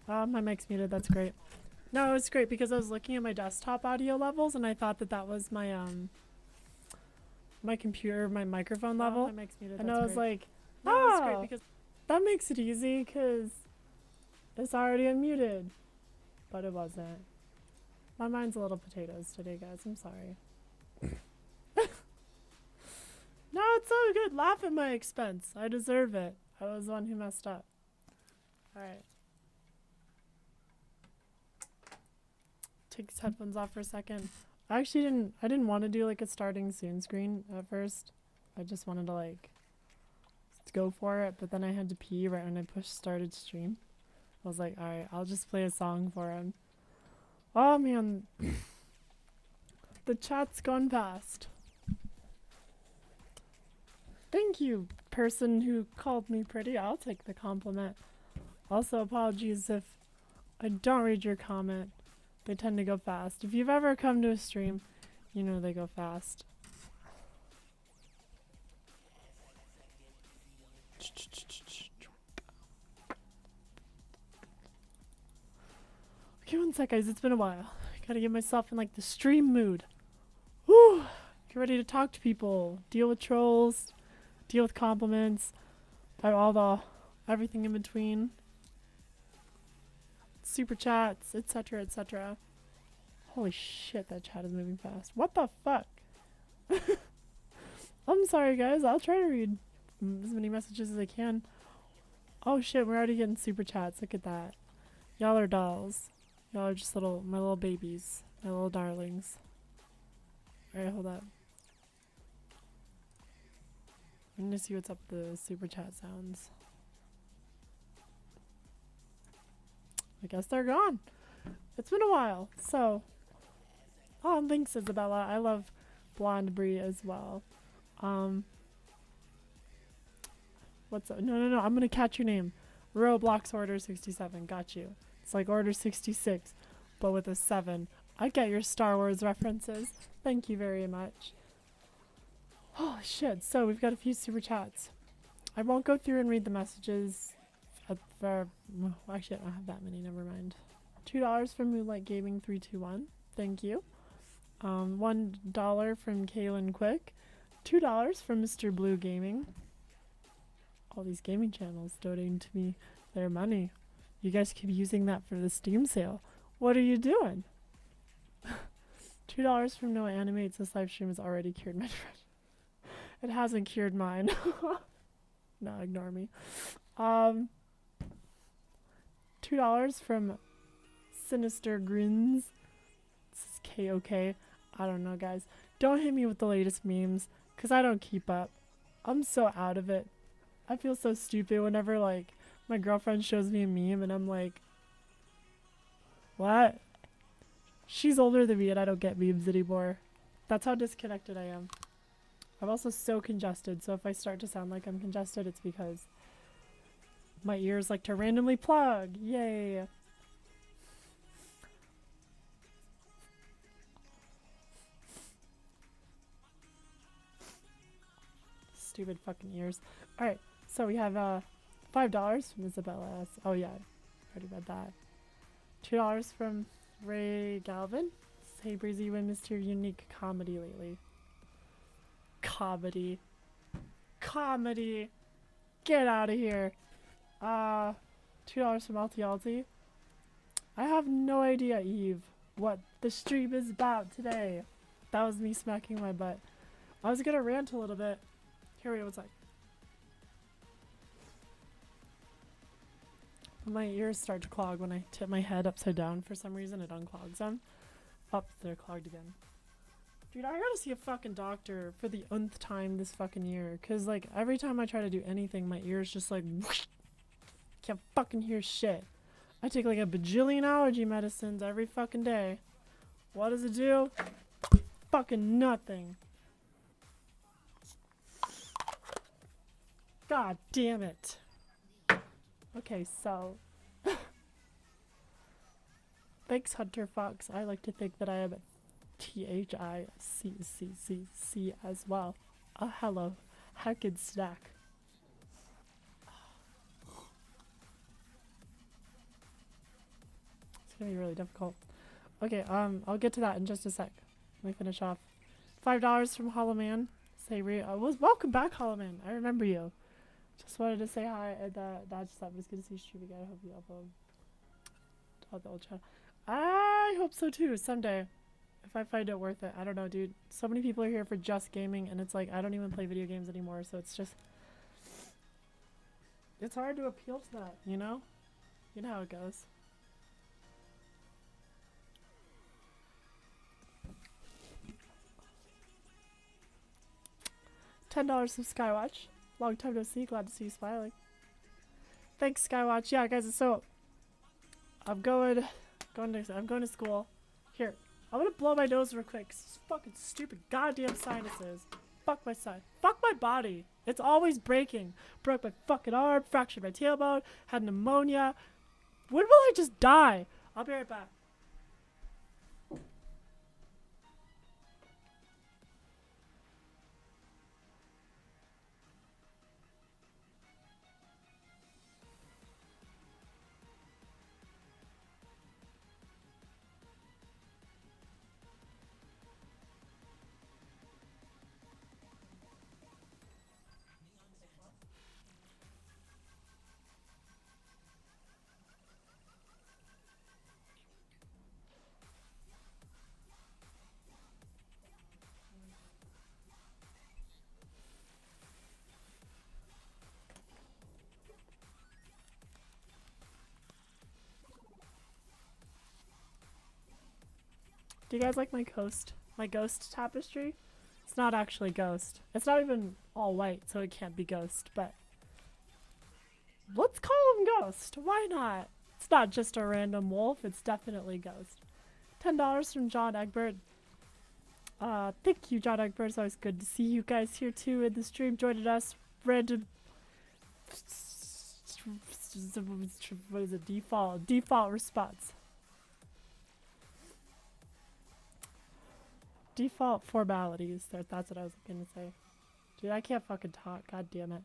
My mic's muted. That's great. No, it's great because I was looking at my desktop audio levels and I thought that that was my my computer, my microphone level. My mic's muted. And I was great. Like, no, it's great because that makes it easy because it's already unmuted. But it wasn't. My mind's a little potatoes today, guys. I'm sorry. No, it's so good. Laugh at my expense. I deserve it. I was the one who messed up. Alright. Take these headphones off for a second. I didn't want to do like a starting soon screen at first. I just wanted to like go for it, but then I had to pee right when I pushed started stream. I was like, alright, I'll just play a song for him. Oh man. The chat's gone fast. Thank you, person who called me pretty. I'll take the compliment. Also, apologies if I don't read your comment. They tend to go fast. If you've ever come to a stream, you know they go fast. Okay, one sec, guys. It's been a while. I gotta get myself in like the stream mood. Woo! Get ready to talk to people, deal with trolls, deal with compliments, everything in between. Super chats, etc., etc. Holy shit, that chat is moving fast. What the fuck? I'm sorry, guys. I'll try to read as many messages as I can. Oh shit, we're already getting super chats. Look at that. Y'all are dolls. Y'all are just my little babies. My little darlings. Alright, hold up. I'm gonna see what's up the super chat sounds. I guess they're gone. It's been a while. So, oh, thanks, Isabella. I love Blonde Brie as well. What's up? No. I'm gonna catch your name. Roblox Order 67. Got you. It's like Order 66, but with a 7. I get your Star Wars references. Thank you very much. Holy shit. So we've got a few super chats. I won't go through and read the messages. Well, actually, I don't have that many. Never mind. $2 from Moonlight Gaming 321. Thank you. $1 from Kaylin Quick. $2 from Mr. Blue Gaming. All these gaming channels donating to me their money. You guys keep using that for the Steam sale. What are you doing? $2 from Noah Animates. This live stream has already cured my depression. It hasn't cured mine. No, ignore me. $2 from Sinister Grins. This is KOK. I don't know, guys. Don't hit me with the latest memes, because I don't keep up. I'm so out of it. I feel so stupid whenever, like, my girlfriend shows me a meme and I'm like, what? She's older than me and I don't get memes anymore. That's how disconnected I am. I'm also so congested, so if I start to sound like I'm congested, it's because my ears like to randomly plug. Yay! Stupid fucking ears. Alright, so we have $5 from Isabella S. Oh yeah, I already read that. $2 from Ray Galvin. Hey Breezy, you missed your unique comedy lately. Comedy. Get out of here. $2 from Alti Alti. I have no idea, Eve, what the stream is about today. That was me smacking my butt. I was gonna rant a little bit. Here we go, what's like? My ears start to clog when I tip my head upside down. For some reason, it unclogs them. Up, they're clogged again. Dude, I gotta see a fucking doctor for the nth time this fucking year. Cause, like, every time I try to do anything, my ears just, like, whoosh, can't fucking hear shit. I take, like, a bajillion allergy medicines every fucking day. What does it do? Fucking nothing. God damn it. Okay, so. Thanks, Hunter Fox. I like to think that I am THICCCC as well. Hello. Heckin' snack. It's gonna be really difficult. Okay, I'll get to that in just a sec. Let me finish off. $5 from Hollow Man. Say welcome back, Hollow Man. I remember you. Just wanted to say hi, and that's just that was good to see streaming. I hope you upload on the old channel. I hope so too, someday. If I find it worth it. I don't know, dude. So many people are here for just gaming, and it's like, I don't even play video games anymore, so it's just... It's hard to appeal to that, you know? You know how it goes. $10 from Skywatch. Long time no see. Glad to see you smiling. Thanks, Skywatch. Yeah, guys. So I'm going to school. Here, I'm gonna blow my nose real quick. This fucking stupid goddamn sinuses. Fuck my side. Fuck my body. It's always breaking. Broke my fucking arm. Fractured my tailbone. Had pneumonia. When will I just die? I'll be right back. Do you guys like my ghost tapestry? It's not actually ghost. It's not even all white, so it can't be ghost, but let's call him ghost. Why not? It's not just a random wolf, it's definitely ghost. $10 from John Egbert. Thank you, John Egbert. It's always good to see you guys here too in the stream joining us. Random what is it? Default response. Default formalities. That's what I was gonna say. Dude, I can't fucking talk. God damn it.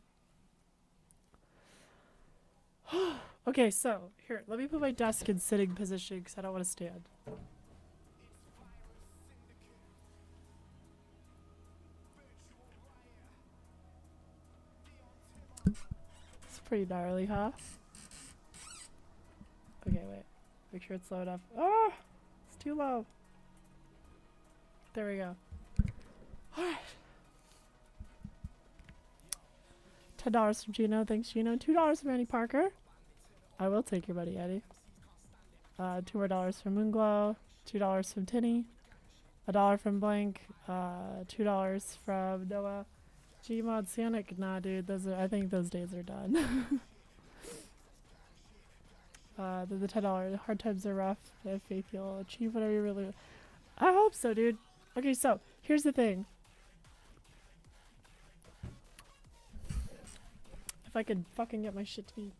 Okay, so here, let me put my desk in sitting position because I don't want to stand. It's pretty gnarly, huh? Okay, wait. Make sure it's low enough. Oh, it's too low. There we go. Alright. $10 from Gino. Thanks, Gino. $2 from Annie Parker. I will take your money, Eddie. $2 more from Moonglow. $2 from Tinny. $1 from Blank. $2 from Noah. Gmod Sonic. Nah, dude. I think those days are done. The $10. Hard times are rough. If faith, you'll achieve whatever you really want. I hope so, dude. Okay, so here's the thing. If I could fucking get my shit to be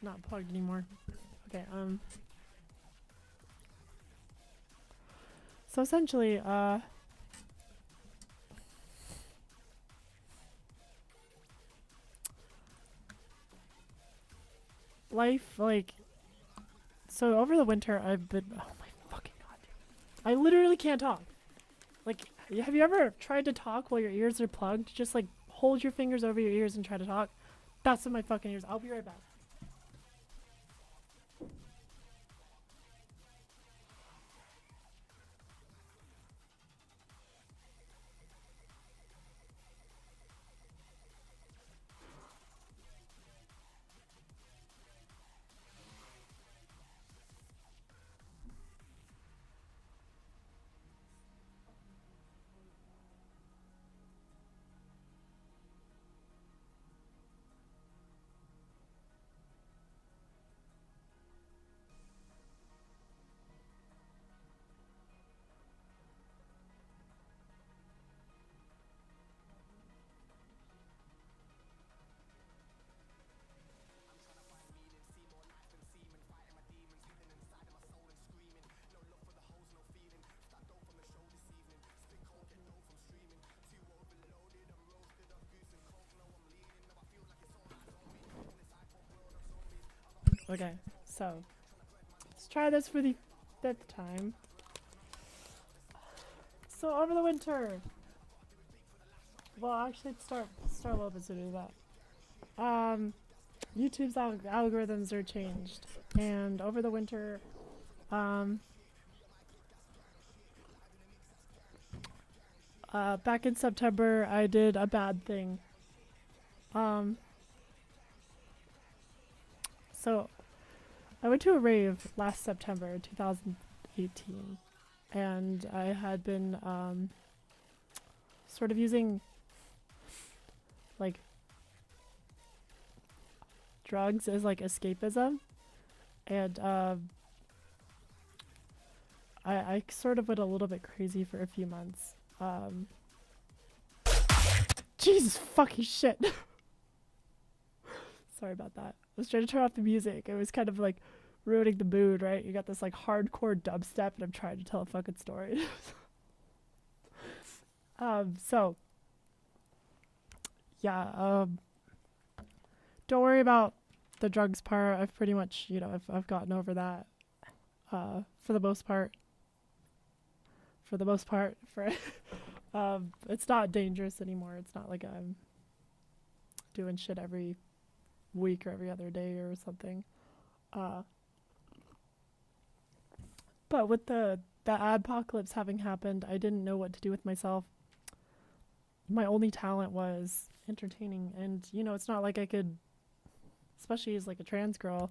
not plugged anymore. Okay, so essentially, life, like, so over the winter I've been, oh my fucking god, dude. I literally can't talk. Like, have you ever tried to talk while your ears are plugged? Just like hold your fingers over your ears and try to talk. That's what my fucking ears. I'll be right back. Okay, so let's try this for the 5th time. So over the winter, well, actually, start a little bit sooner than that. YouTube's algorithms are changed, and over the winter, back in September, I did a bad thing. So I went to a rave last September 2018, and I had been sort of using like drugs as like escapism, and I sort of went a little bit crazy for a few months. Jesus fucking shit. Sorry about that. I was trying to turn off the music. It was kind of like ruining the mood, right? You got this like hardcore dubstep and I'm trying to tell a fucking story. So yeah, don't worry about the drugs part. I've pretty much, you know, I've gotten over that. For the most part. It's not dangerous anymore. It's not like I'm doing shit every week or every other day or something. But with the adpocalypse having happened, I didn't know what to do with myself. My only talent was entertaining, and you know, it's not like I could, especially as like a trans girl,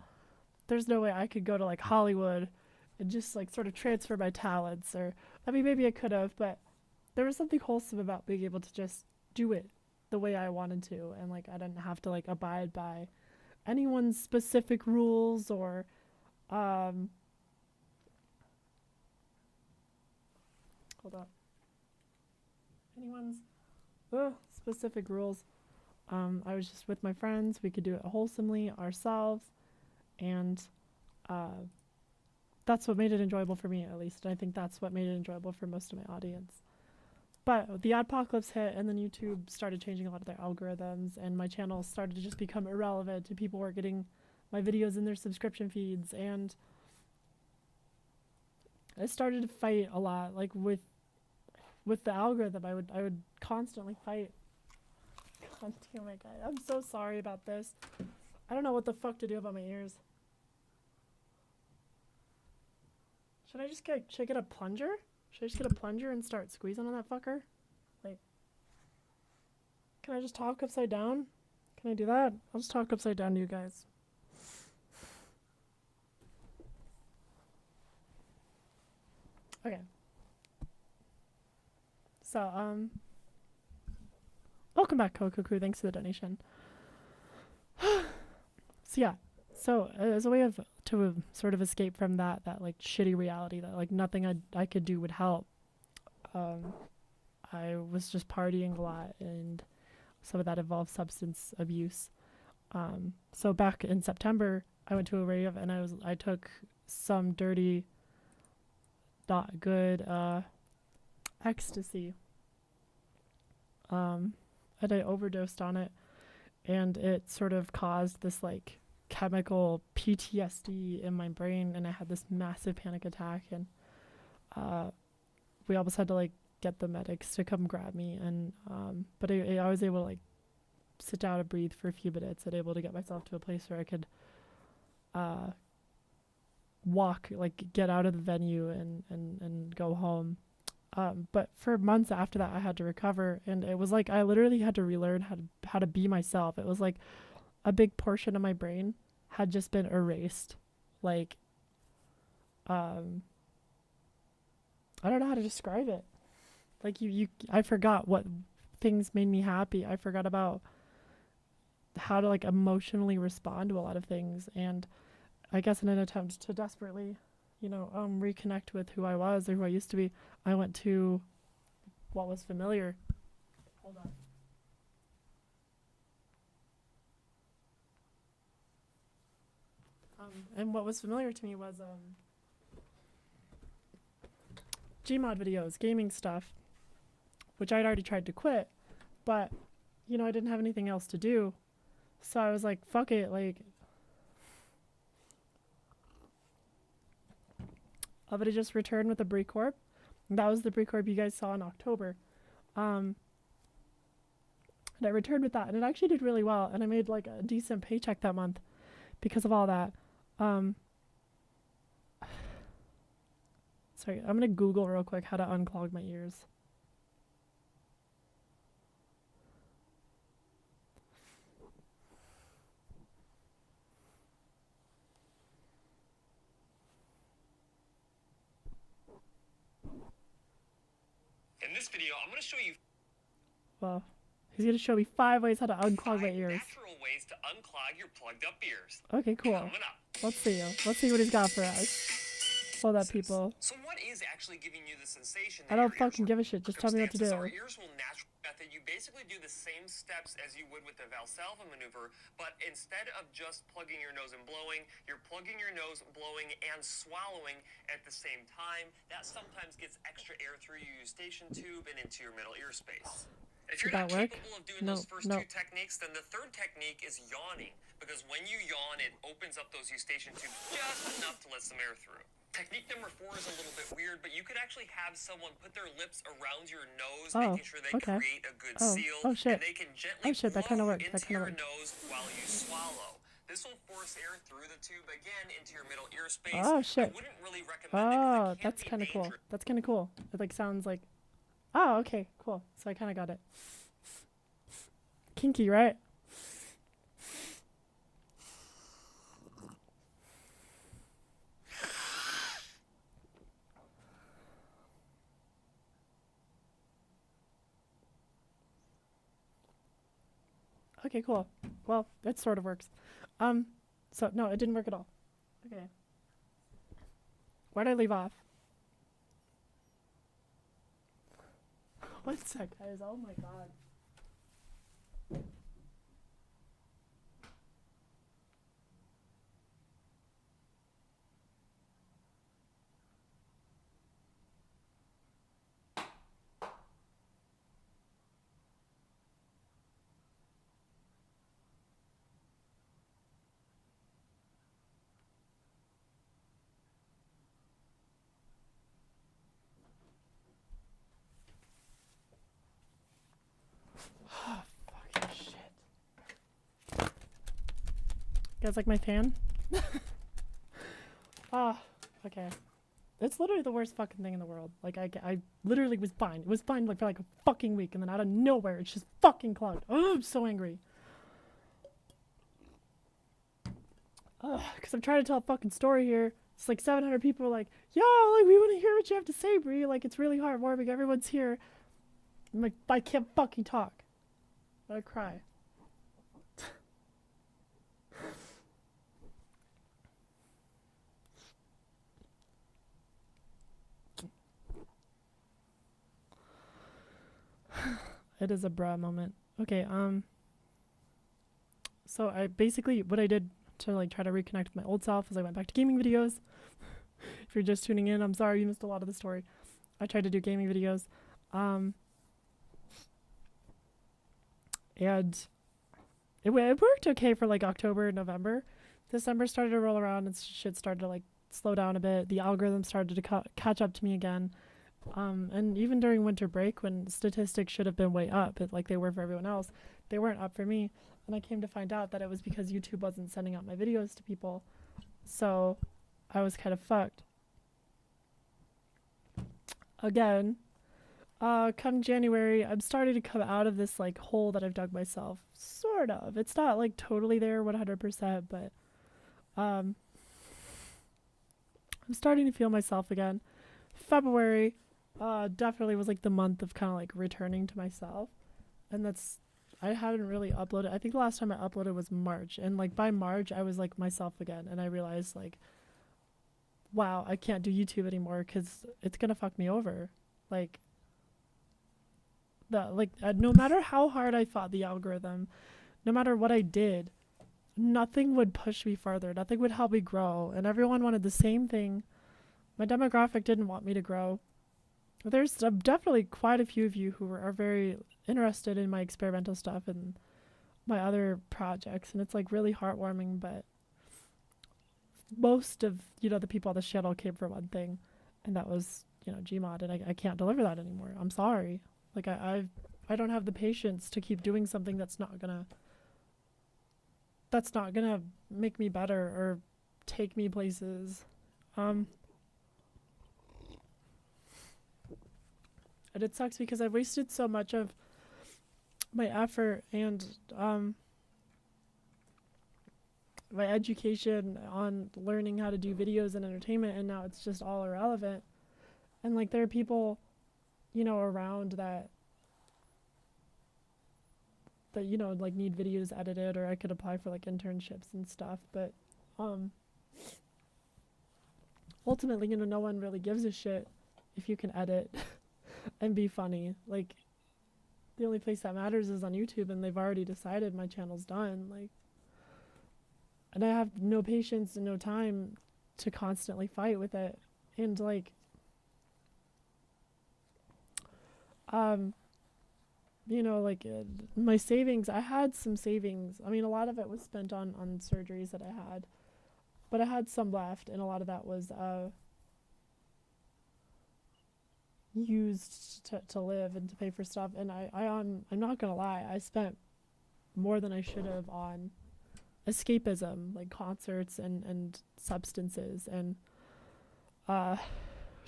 there's no way I could go to like Hollywood and just like sort of transfer my talents. Or I mean, maybe I could have, but there was something wholesome about being able to just do it the way I wanted to, and like I didn't have to like abide by anyone's specific rules or um hold up, anyone's specific rules. I was just with my friends. We could do it wholesomely ourselves, and uh, that's what made it enjoyable for me, at least. And I think that's what made it enjoyable for most of my audience. But the adpocalypse hit, and then YouTube started changing a lot of their algorithms, and my channel started to just become irrelevant, and people were getting my videos in their subscription feeds, and I started to fight a lot, like with the algorithm. I would constantly fight. God damn it, guys. I'm so sorry about this. I don't know what the fuck to do about my ears. Should I get a plunger? Should I just get a plunger and start squeezing on that fucker? Like, can I just talk upside down? Can I do that? I'll just talk upside down to you guys. Okay. So, welcome back, Coco Crew. Thanks for the donation. So yeah, so as a way to sort of escape from that like shitty reality that like nothing I could do would help, I was just partying a lot, and some of that involved substance abuse. So back in September, I went to a rave, and I took some dirty, not good ecstasy. And I overdosed on it, and it sort of caused this like chemical PTSD in my brain, and I had this massive panic attack, and we almost had to like get the medics to come grab me, and but I was able to like sit down and breathe for a few minutes, and able to get myself to a place where I could walk, like get out of the venue and go home. But for months after that, I had to recover, and it was like I literally had to relearn how to be myself. It was like a big portion of my brain had just been erased. Like, I don't know how to describe it. Like I forgot what things made me happy. I forgot about how to like emotionally respond to a lot of things, and I guess in an attempt to desperately, reconnect with who I was or who I used to be, I went to what was familiar. Hold on. And what was familiar to me was Gmod videos, gaming stuff, which I'd already tried to quit, but I didn't have anything else to do, so I was like, fuck it, like I'm gonna just return with a Brie Corp. That was the Brie Corp you guys saw in October. And I returned with that, and it actually did really well, and I made like a decent paycheck that month because of all that. Sorry, I'm gonna Google real quick how to unclog my ears. In this video, I'm going to show you... Well, he's going to show me 5 ways how to unclog my ears. natural ways to unclog your plugged up ears. Okay, cool. Let's see. Let's see what he's got for us. Hold up, people. So what is actually giving you the sensation that I don't fucking give a shit. Just tell me what to do. Our ears will naturally method. You basically do the same steps as you would with the Valsalva maneuver, but instead of just plugging your nose and blowing, you're plugging your nose, blowing, and swallowing at the same time. That sometimes gets extra air through your eustachian tube and into your middle ear space. If you're not capable of doing those first two techniques, then the third technique is yawning, because when you yawn, it opens up those eustachian tubes just enough to let some air through. Technique number 4 is a little bit weird, but you could actually have someone put their lips around your nose, making sure they create a good seal, and they can gently blow into your nose while you swallow. This will force air through the tube again into your middle ear space. Oh shit! I wouldn't really recommend it, that's kind of cool. That's kind of cool. It like sounds like. Oh, okay, cool. So I kind of got it. Kinky, right? Okay, cool. Well, that sort of works. So no, it didn't work at all. Okay. Where'd I leave off? One sec, guys. Oh my god. Fucking shit. You guys like my fan? Ah, okay. It's literally the worst fucking thing in the world. Like, I literally was fine. It was fine like for like a fucking week, and then out of nowhere, it's just fucking clogged. Oh, I'm so angry. Because I'm trying to tell a fucking story here. It's like 700 people are like, yo, like, we want to hear what you have to say, Bree. Like, it's really heartwarming. Everyone's here. I'm like, I can't fucking talk. I cry. It is a bra moment. Okay, so I basically, what I did to like try to reconnect with my old self is I went back to gaming videos. If you're just tuning in, I'm sorry you missed a lot of the story. I tried to do gaming videos. And it worked okay for like October, November. December started to roll around and shit started to like slow down a bit. The algorithm started to catch up to me again. And even during winter break, when statistics should have been way up, like they were for everyone else, they weren't up for me. And I came to find out that it was because YouTube wasn't sending out my videos to people. So I was kind of fucked. Again, come January, I'm starting to come out of this like hole that I've dug myself. Sort of. It's not like totally there 100%, but I'm starting to feel myself again. February definitely was like the month of kind of like returning to myself, and I haven't really uploaded. I think the last time I uploaded was March, and like by March I was like myself again, and I realized like, wow, I can't do YouTube anymore because it's gonna fuck me over. Like no matter how hard I fought the algorithm, no matter what I did, nothing would push me further. Nothing would help me grow, and everyone wanted the same thing. My demographic didn't want me to grow. There's definitely quite a few of you who are very interested in my experimental stuff and my other projects, and it's like really heartwarming, but most of, the people on the channel came for one thing, and that was, Gmod, and I can't deliver that anymore. I'm sorry. Like, I don't have the patience to keep doing something that's not gonna make me better or take me places. And it sucks because I've wasted so much of my effort and my education on learning how to do videos and entertainment, and now it's just all irrelevant. And like, there are people, around that like need videos edited, or I could apply for like internships and stuff, but ultimately, no one really gives a shit if you can edit and be funny. Like, the only place that matters is on YouTube, and they've already decided my channel's done. Like, and I have no patience and no time to constantly fight with it. And like, my savings, I had some savings. I mean, a lot of it was spent on surgeries that I had, but I had some left, and a lot of that was used to live and to pay for stuff. And I'm not gonna lie, I spent more than I should have on escapism, like concerts and substances and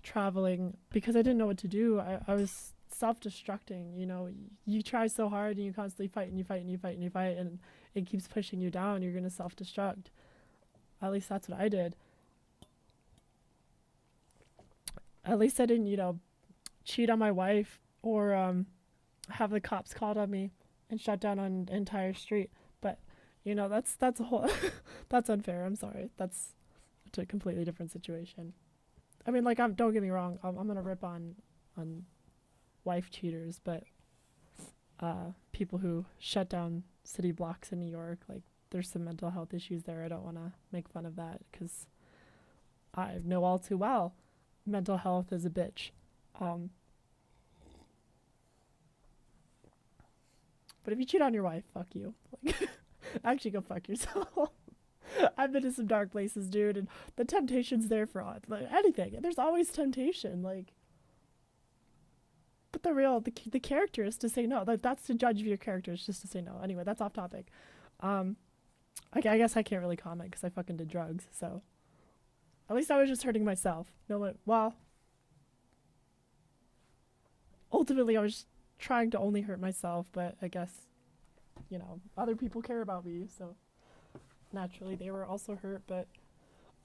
traveling, because I didn't know what to do. I was self-destructing. You try so hard and you constantly fight and you fight and you fight and you fight, and it keeps pushing you down. You're gonna self-destruct. At least that's what I did. At least I didn't cheat on my wife or have the cops called on me. and shut down an entire street. But you know, that's a whole that's unfair. I'm sorry. That's a completely different situation. I mean, like, don't get me wrong. I'm gonna rip on wife cheaters, but people who shut down city blocks in New York, like, there's some mental health issues there. I don't want to make fun of that because I know all too well mental health is a bitch. But if you cheat on your wife, fuck you. Like, actually, go fuck yourself. I've been to some dark places, dude, and the temptation's there for like, anything. There's always temptation, like. But the character is to say no. That's the judge of your character, is just to say no. Anyway, that's off topic. I guess I can't really comment because I fucking did drugs, so. At least I was just hurting myself. Well, ultimately I was trying to only hurt myself, but I guess, you know, other people care about me, so naturally they were also hurt, but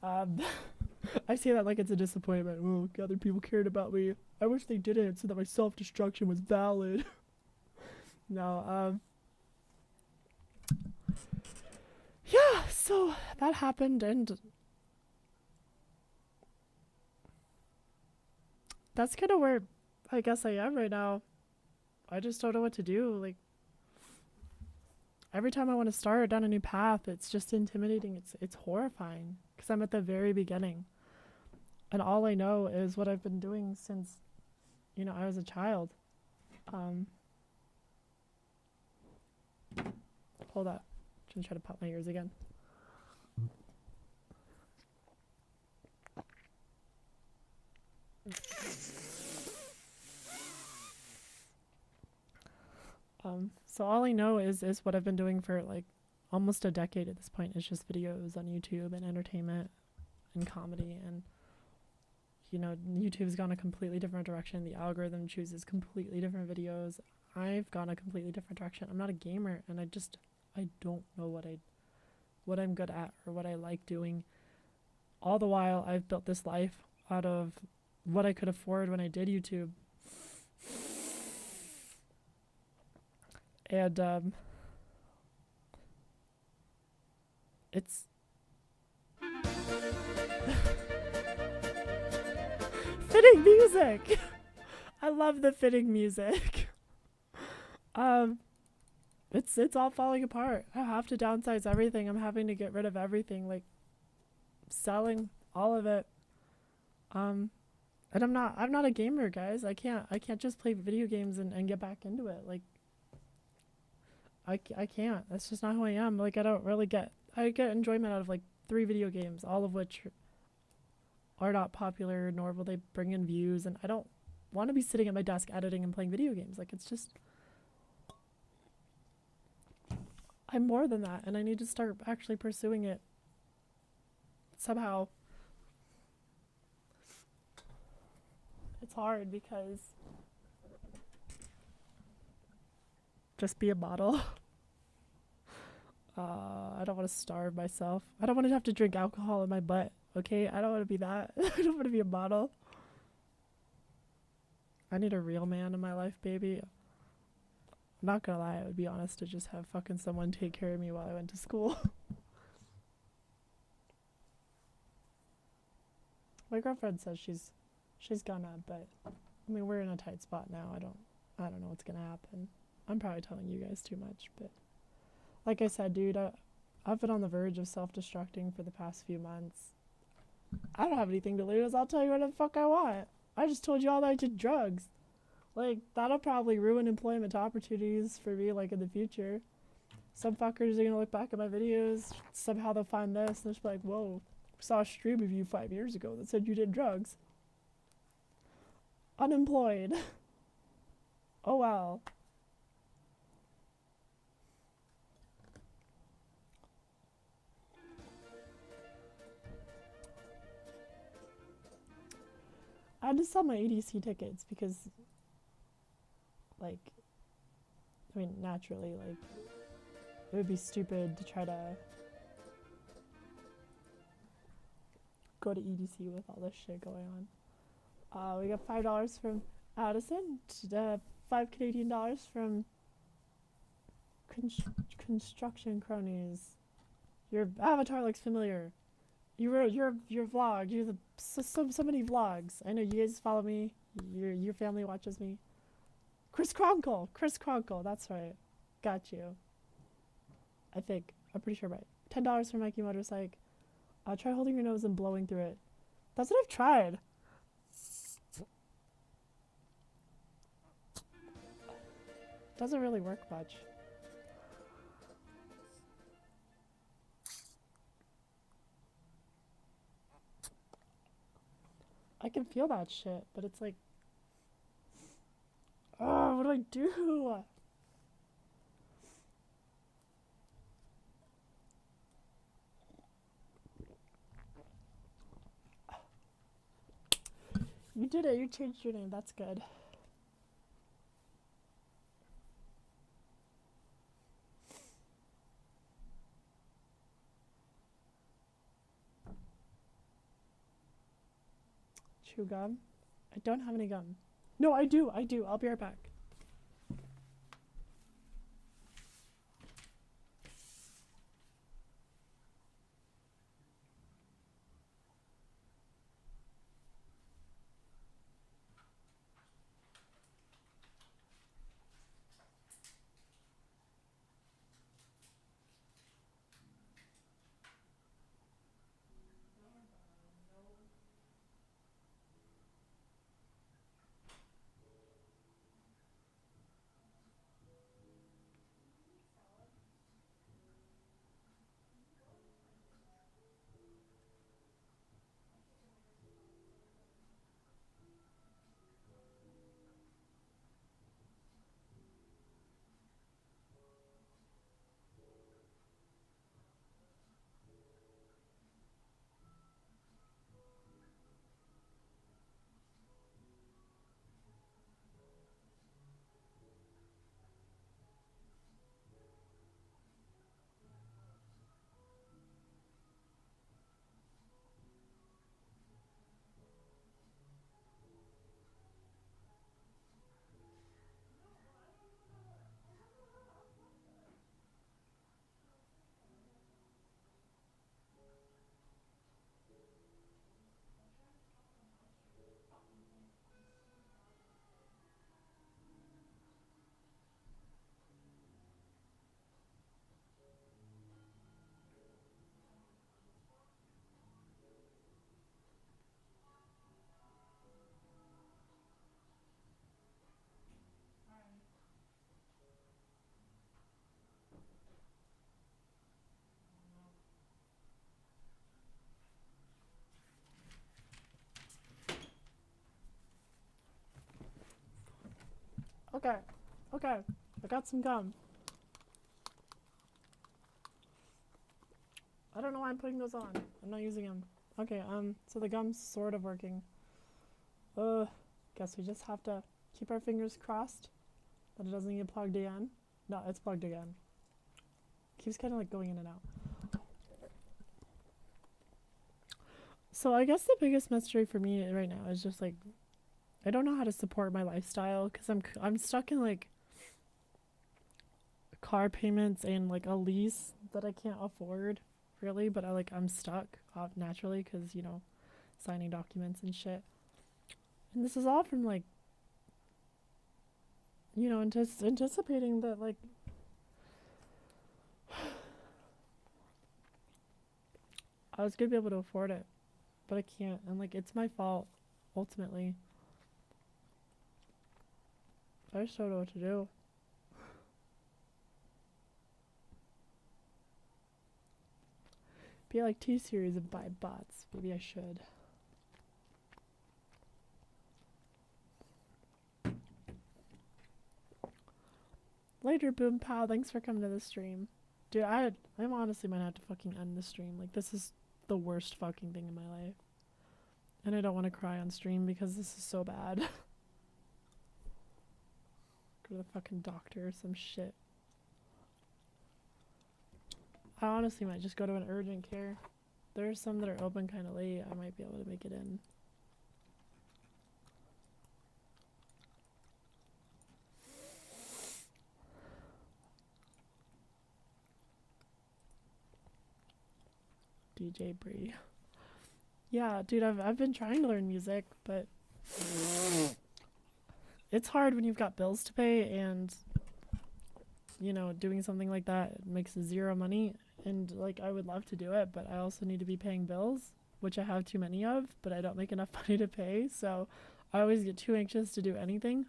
I say that like it's a disappointment. Oh, other people cared about me. I wish they didn't, so that my self-destruction was valid. No, yeah, so that happened, and that's kind of where I guess I am right now. I just don't know what to do. Like, every time I want to start down a new path, it's just intimidating. It's horrifying because I'm at the very beginning. And all I know is what I've been doing since, you know, I was a child. Hold up. I'm gonna try to pop my ears again. So all I know is what I've been doing for like almost a decade at this point. Is just videos on YouTube and entertainment and comedy, and you know, YouTube's gone a completely different direction. The algorithm chooses completely different videos. I've gone a completely different direction. I'm not a gamer, and I don't know what I'm good at or what I like doing. All the while I've built this life out of what I could afford when I did YouTube. And it's fitting music. I love the fitting music. It's all falling apart. I have to downsize everything. I'm having to get rid of everything, like selling all of it. And I'm not a gamer, guys. I can't just play video games and get back into it. Like, I can't. That's just not who I am. Like, I get enjoyment out of like 3 video games, all of which are not popular, nor will they bring in views, and I don't want to be sitting at my desk editing and playing video games. Like, it's just, I'm more than that, and I need to start actually pursuing it somehow. It's hard because just be a model. I don't want to starve myself. I don't want to have to drink alcohol in my butt, okay? I don't want to be that. I don't want to be a model. I need a real man in my life, baby. I'm not gonna lie, I would be honest to just have fucking someone take care of me while I went to school. My girlfriend says she's gonna, but I mean, we're in a tight spot now. I don't know what's gonna happen. I'm probably telling you guys too much, but like I said, dude, I've been on the verge of self-destructing for the past few months. I don't have anything to lose. I'll tell you what the fuck I want. I just told you all that I did drugs. Like, that'll probably ruin employment opportunities for me, like, in the future. Some fuckers are gonna look back at my videos, somehow they'll find this, and they'll just be like, whoa, saw a stream of you 5 years ago that said you did drugs. Unemployed. Oh well. I had to sell my ADC tickets because, like, I mean, naturally, like, it would be stupid to try to go to EDC with all this shit going on. We got $5 from Addison, $5 Canadian from construction cronies. Your avatar looks familiar. Your vlog. You're the so many vlogs. I know you guys follow me. Your family watches me. Chris Kronkle. That's right. Got you. I think. I'm pretty sure right. $10 for Mikey Motorcycle. Try holding your nose and blowing through it. That's what I've tried. Doesn't really work much. I can feel that shit, but it's like, oh, what do I do? You did it. You changed your name. That's good. Chew gum? I don't have any gum. No, I do. I'll be right back. Okay. I got some gum. I don't know why I'm putting those on. I'm not using them. Okay, so the gum's sort of working. Guess we just have to keep our fingers crossed that it doesn't get plugged again. No, it's plugged again. Keeps kind of like going in and out. So I guess the biggest mystery for me right now is just like, I don't know how to support my lifestyle because I'm stuck in like car payments and like a lease that I can't afford really, but I'm stuck naturally because, you know, signing documents and shit. And this is all from like, you know, anticipating that like I was gonna be able to afford it, but I can't, and like it's my fault ultimately. I just don't know what to do. Be like T-Series and buy bots. Maybe I should. Later, Boom Pow. Thanks for coming to the stream. Dude, I'm honestly might have to fucking end the stream. Like, this is the worst fucking thing in my life. And I don't want to cry on stream because this is so bad. Go to the fucking doctor or some shit. I honestly might just go to an urgent care. There are some that are open kind of late. I might be able to make it in. DJ Bree. Yeah, dude, I've been trying to learn music, but it's hard when you've got bills to pay and, you know, doing something like that makes zero money. And, like, I would love to do it, but I also need to be paying bills, which I have too many of, but I don't make enough money to pay, so I always get too anxious to do anything.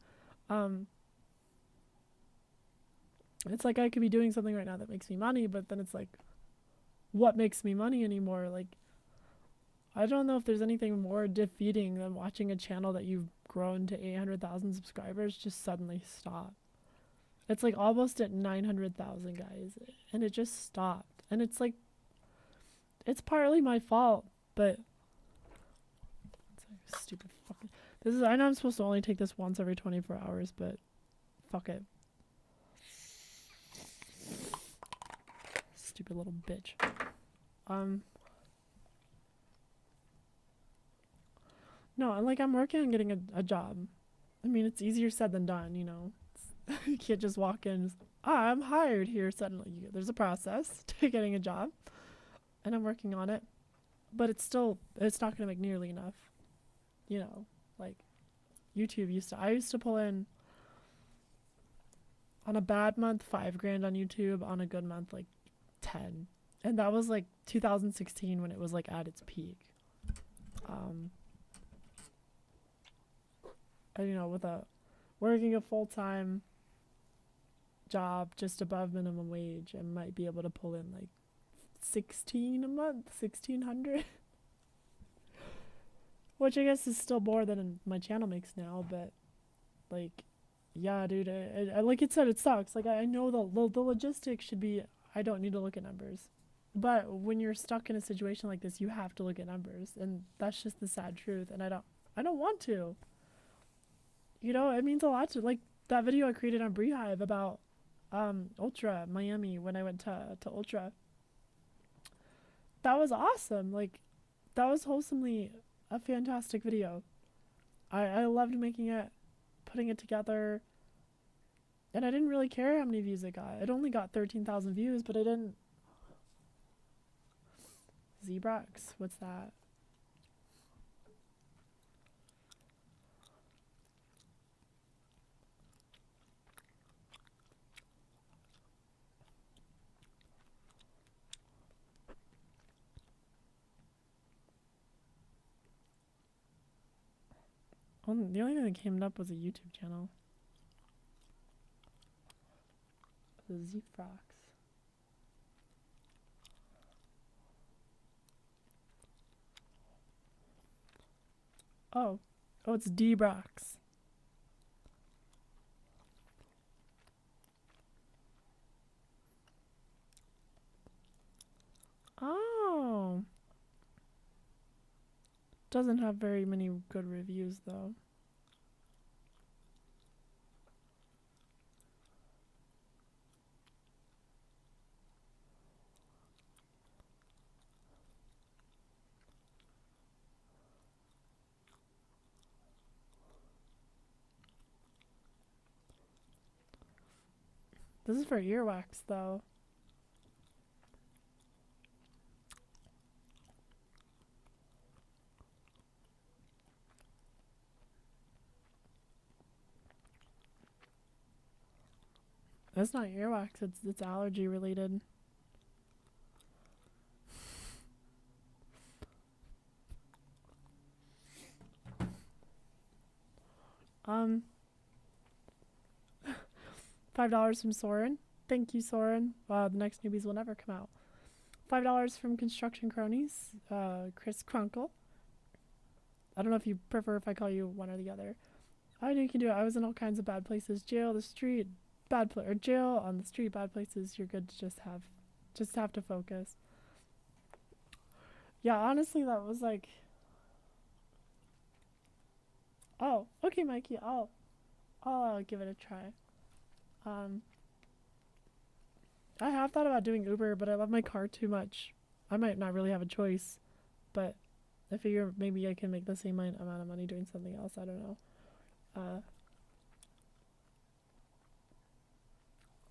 It's like I could be doing something right now that makes me money, but then it's like, what makes me money anymore? Like, I don't know if there's anything more defeating than watching a channel that you've grown to 800,000 subscribers just suddenly stop. It's like almost at 900,000, guys, and it just stopped. And it's like, it's partly my fault, but it's like stupid fucking. This is. I know I'm supposed to only take this once every 24 hours, but fuck it. Stupid little bitch. No, like, I'm working on getting a job. I mean, it's easier said than done, you know. You can't just walk in and just, I'm hired here suddenly. There's a process to getting a job, and I'm working on it. But it's not going to make nearly enough. You know, like, I used to pull in, on a bad month, $5,000 on YouTube, on a good month, like 10. And that was like 2016 when it was like at its peak. And, you know, with working a full-time job just above minimum wage, I might be able to pull in like 16 a month, 1,600. Which I guess is still more than my channel makes now, but like, yeah, dude, I like it said, it sucks. Like, I know the logistics should be, I don't need to look at numbers. But when you're stuck in a situation like this, you have to look at numbers, and that's just the sad truth, and I don't want to. You know, it means a lot to, like, that video I created on Beehive about Ultra Miami when I went to Ultra. That was awesome. Like, that was wholesomely a fantastic video. I loved making it, putting it together, and I didn't really care how many views it got. It only got 13,000 views, but I didn't. Zebrox, what's that? The only thing that came up was a YouTube channel. The Zefrox. Oh, it's Debrox. Oh. Doesn't have very many good reviews though. This is for earwax though. That's not earwax, it's allergy related. $5 from Soren. Thank you, Soren. The next newbies will never come out. $5 from Construction Cronies. Chris Crunkle. I don't know if you prefer if I call you one or the other. I know you can do it. I was in all kinds of bad places. Jail, the street, jail, on the street, bad places. You're good to just have to focus. Yeah, honestly, that was like, oh, okay, Mikey, I'll give it a try. I have thought about doing Uber, but I love my car too much. I might not really have a choice, but I figure maybe I can make the same amount of money doing something else. I don't know.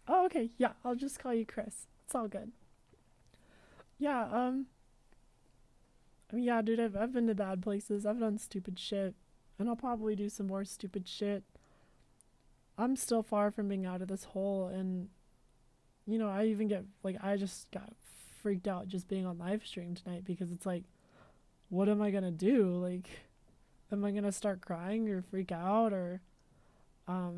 Oh, okay. Yeah, I'll just call you Chris. It's all good. Yeah, I mean, yeah, dude, I've been to bad places. I've done stupid shit. And I'll probably do some more stupid shit. I'm still far from being out of this hole. And, you know, I even get, like, I just got freaked out just being on live stream tonight because it's like, what am I gonna do? Like, am I gonna start crying or freak out or, I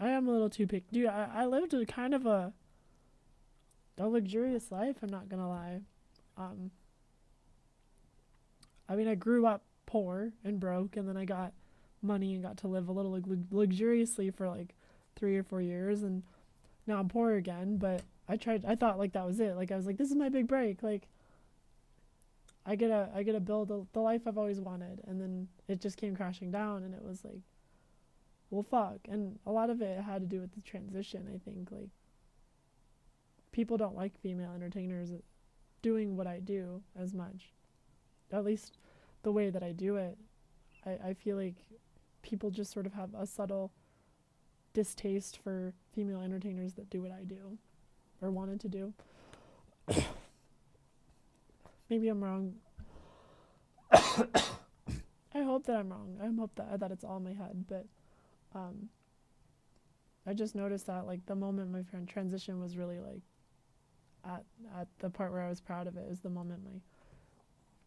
am a little too picky. Dude, I lived a kind of a luxurious life, I'm not gonna lie. I mean, I grew up poor and broke, and then I got money and got to live a little luxuriously for like 3 or 4 years, and now I'm poor again. But I thought like that was it. Like I was like, this is my big break. Like I get to build the life I've always wanted, and then it just came crashing down, and it was like, well, fuck. And a lot of it had to do with the transition. I think like people don't like female entertainers doing what I do as much, at least the way that I do it. I feel like people just sort of have a subtle distaste for female entertainers that do what I do or wanted to do. Maybe I'm wrong. I hope that I'm wrong. I hope that it's all in my head, but I just noticed that like the moment my friend transition was really like at the part where I was proud of it is the moment my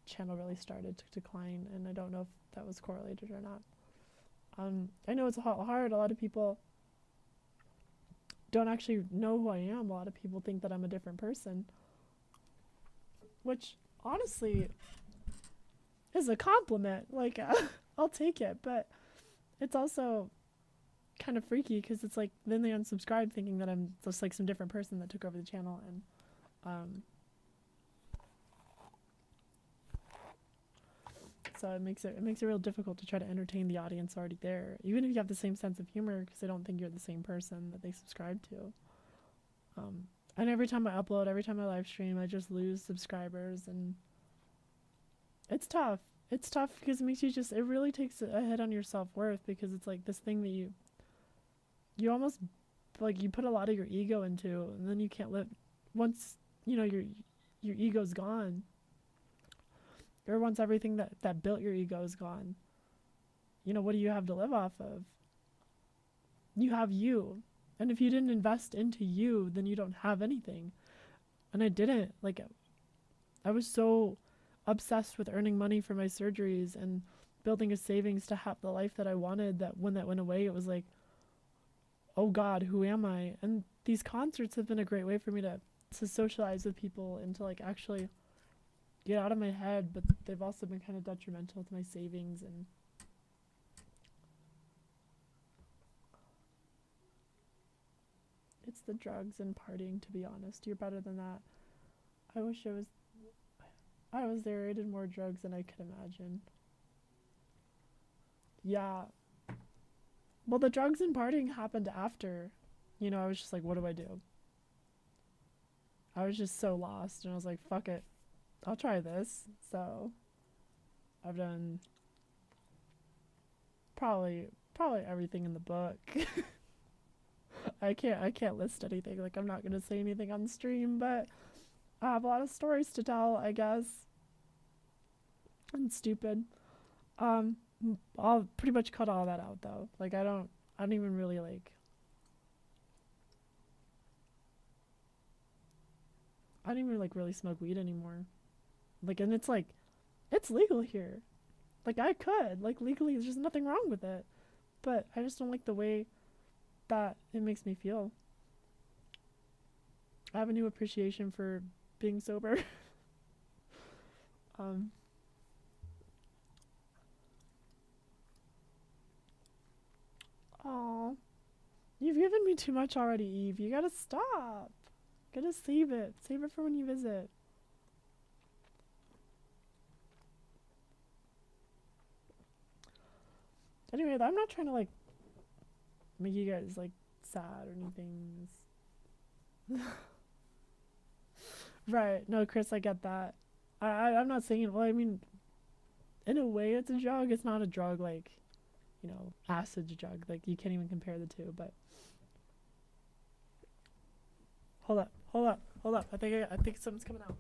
channel really started to decline, and I don't know if that was correlated or not. I know it's hard. A lot of people don't actually know who I am. A lot of people think that I'm a different person, which honestly is a compliment. Like I'll take it, but it's also kind of freaky because it's like then they unsubscribe thinking that I'm just like some different person that took over the channel, and so it makes it real difficult to try to entertain the audience already there, even if you have the same sense of humor, because they don't think you're the same person that they subscribe to. And every time I upload, every time I live stream, I just lose subscribers, and it's tough. It's tough because it makes you it really takes a hit on your self-worth, because it's like this thing that you almost like you put a lot of your ego into, and then you can't live once, you know, your ego's gone, or once everything that built your ego is gone. You know, what do you have to live off of? You have you. And if you didn't invest into you, then you don't have anything. And I didn't. Like, I was so obsessed with earning money for my surgeries and building a savings to have the life that I wanted, that when that went away, it was like, oh God, who am I? And these concerts have been a great way for me to socialize with people and to like actually get out of my head, but they've also been kind of detrimental to my savings. And it's the drugs and partying, to be honest. You're better than that. I wish I was there. I did more drugs than I could imagine. Yeah. Well, the drugs and partying happened after. You know, I was just like, what do I do? I was just so lost, and I was like, fuck it, I'll try this. So I've done probably everything in the book. I can't list anything. Like, I'm not gonna say anything on stream, but I have a lot of stories to tell, I guess. And stupid. I'll pretty much cut all that out though. Like I don't even really like. I don't even like really smoke weed anymore. Like, and it's like, it's legal here. Like I could, like legally, there's just nothing wrong with it. But I just don't like the way that it makes me feel. I have a new appreciation for being sober. Oh, you've given me too much already, Eve. You gotta stop. Gotta save it. Save it for when you visit. Anyway, I'm not trying to like make you guys like sad or anything. Right. No, Chris, I get that. I'm not saying, well, I mean, in a way it's a drug. It's not a drug like, you know, acid drug. Like, you can't even compare the two, but. Hold up. I think something's coming out.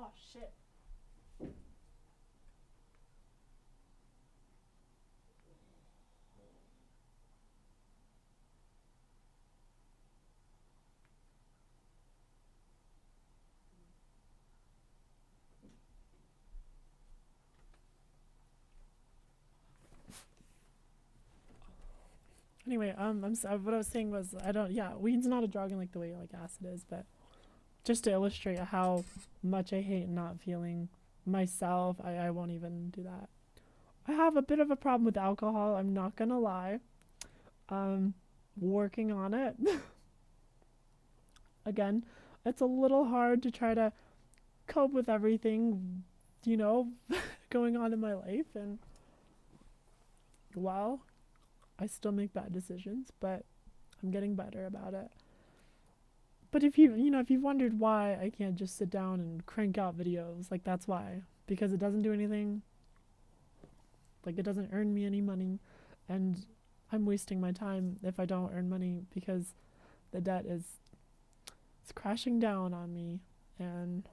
Oh, shit. Anyway, what I was saying was, weed's not a drug in like the way like acid is, but just to illustrate how much I hate not feeling myself, I won't even do that. I have a bit of a problem with alcohol, I'm not gonna lie. Working on it. Again, it's a little hard to try to cope with everything, you know, going on in my life, and well, I still make bad decisions, but I'm getting better about it. But if you've wondered why I can't just sit down and crank out videos, like that's why. Because it doesn't do anything. Like it doesn't earn me any money, and I'm wasting my time if I don't earn money because the debt is it's crashing down on me, and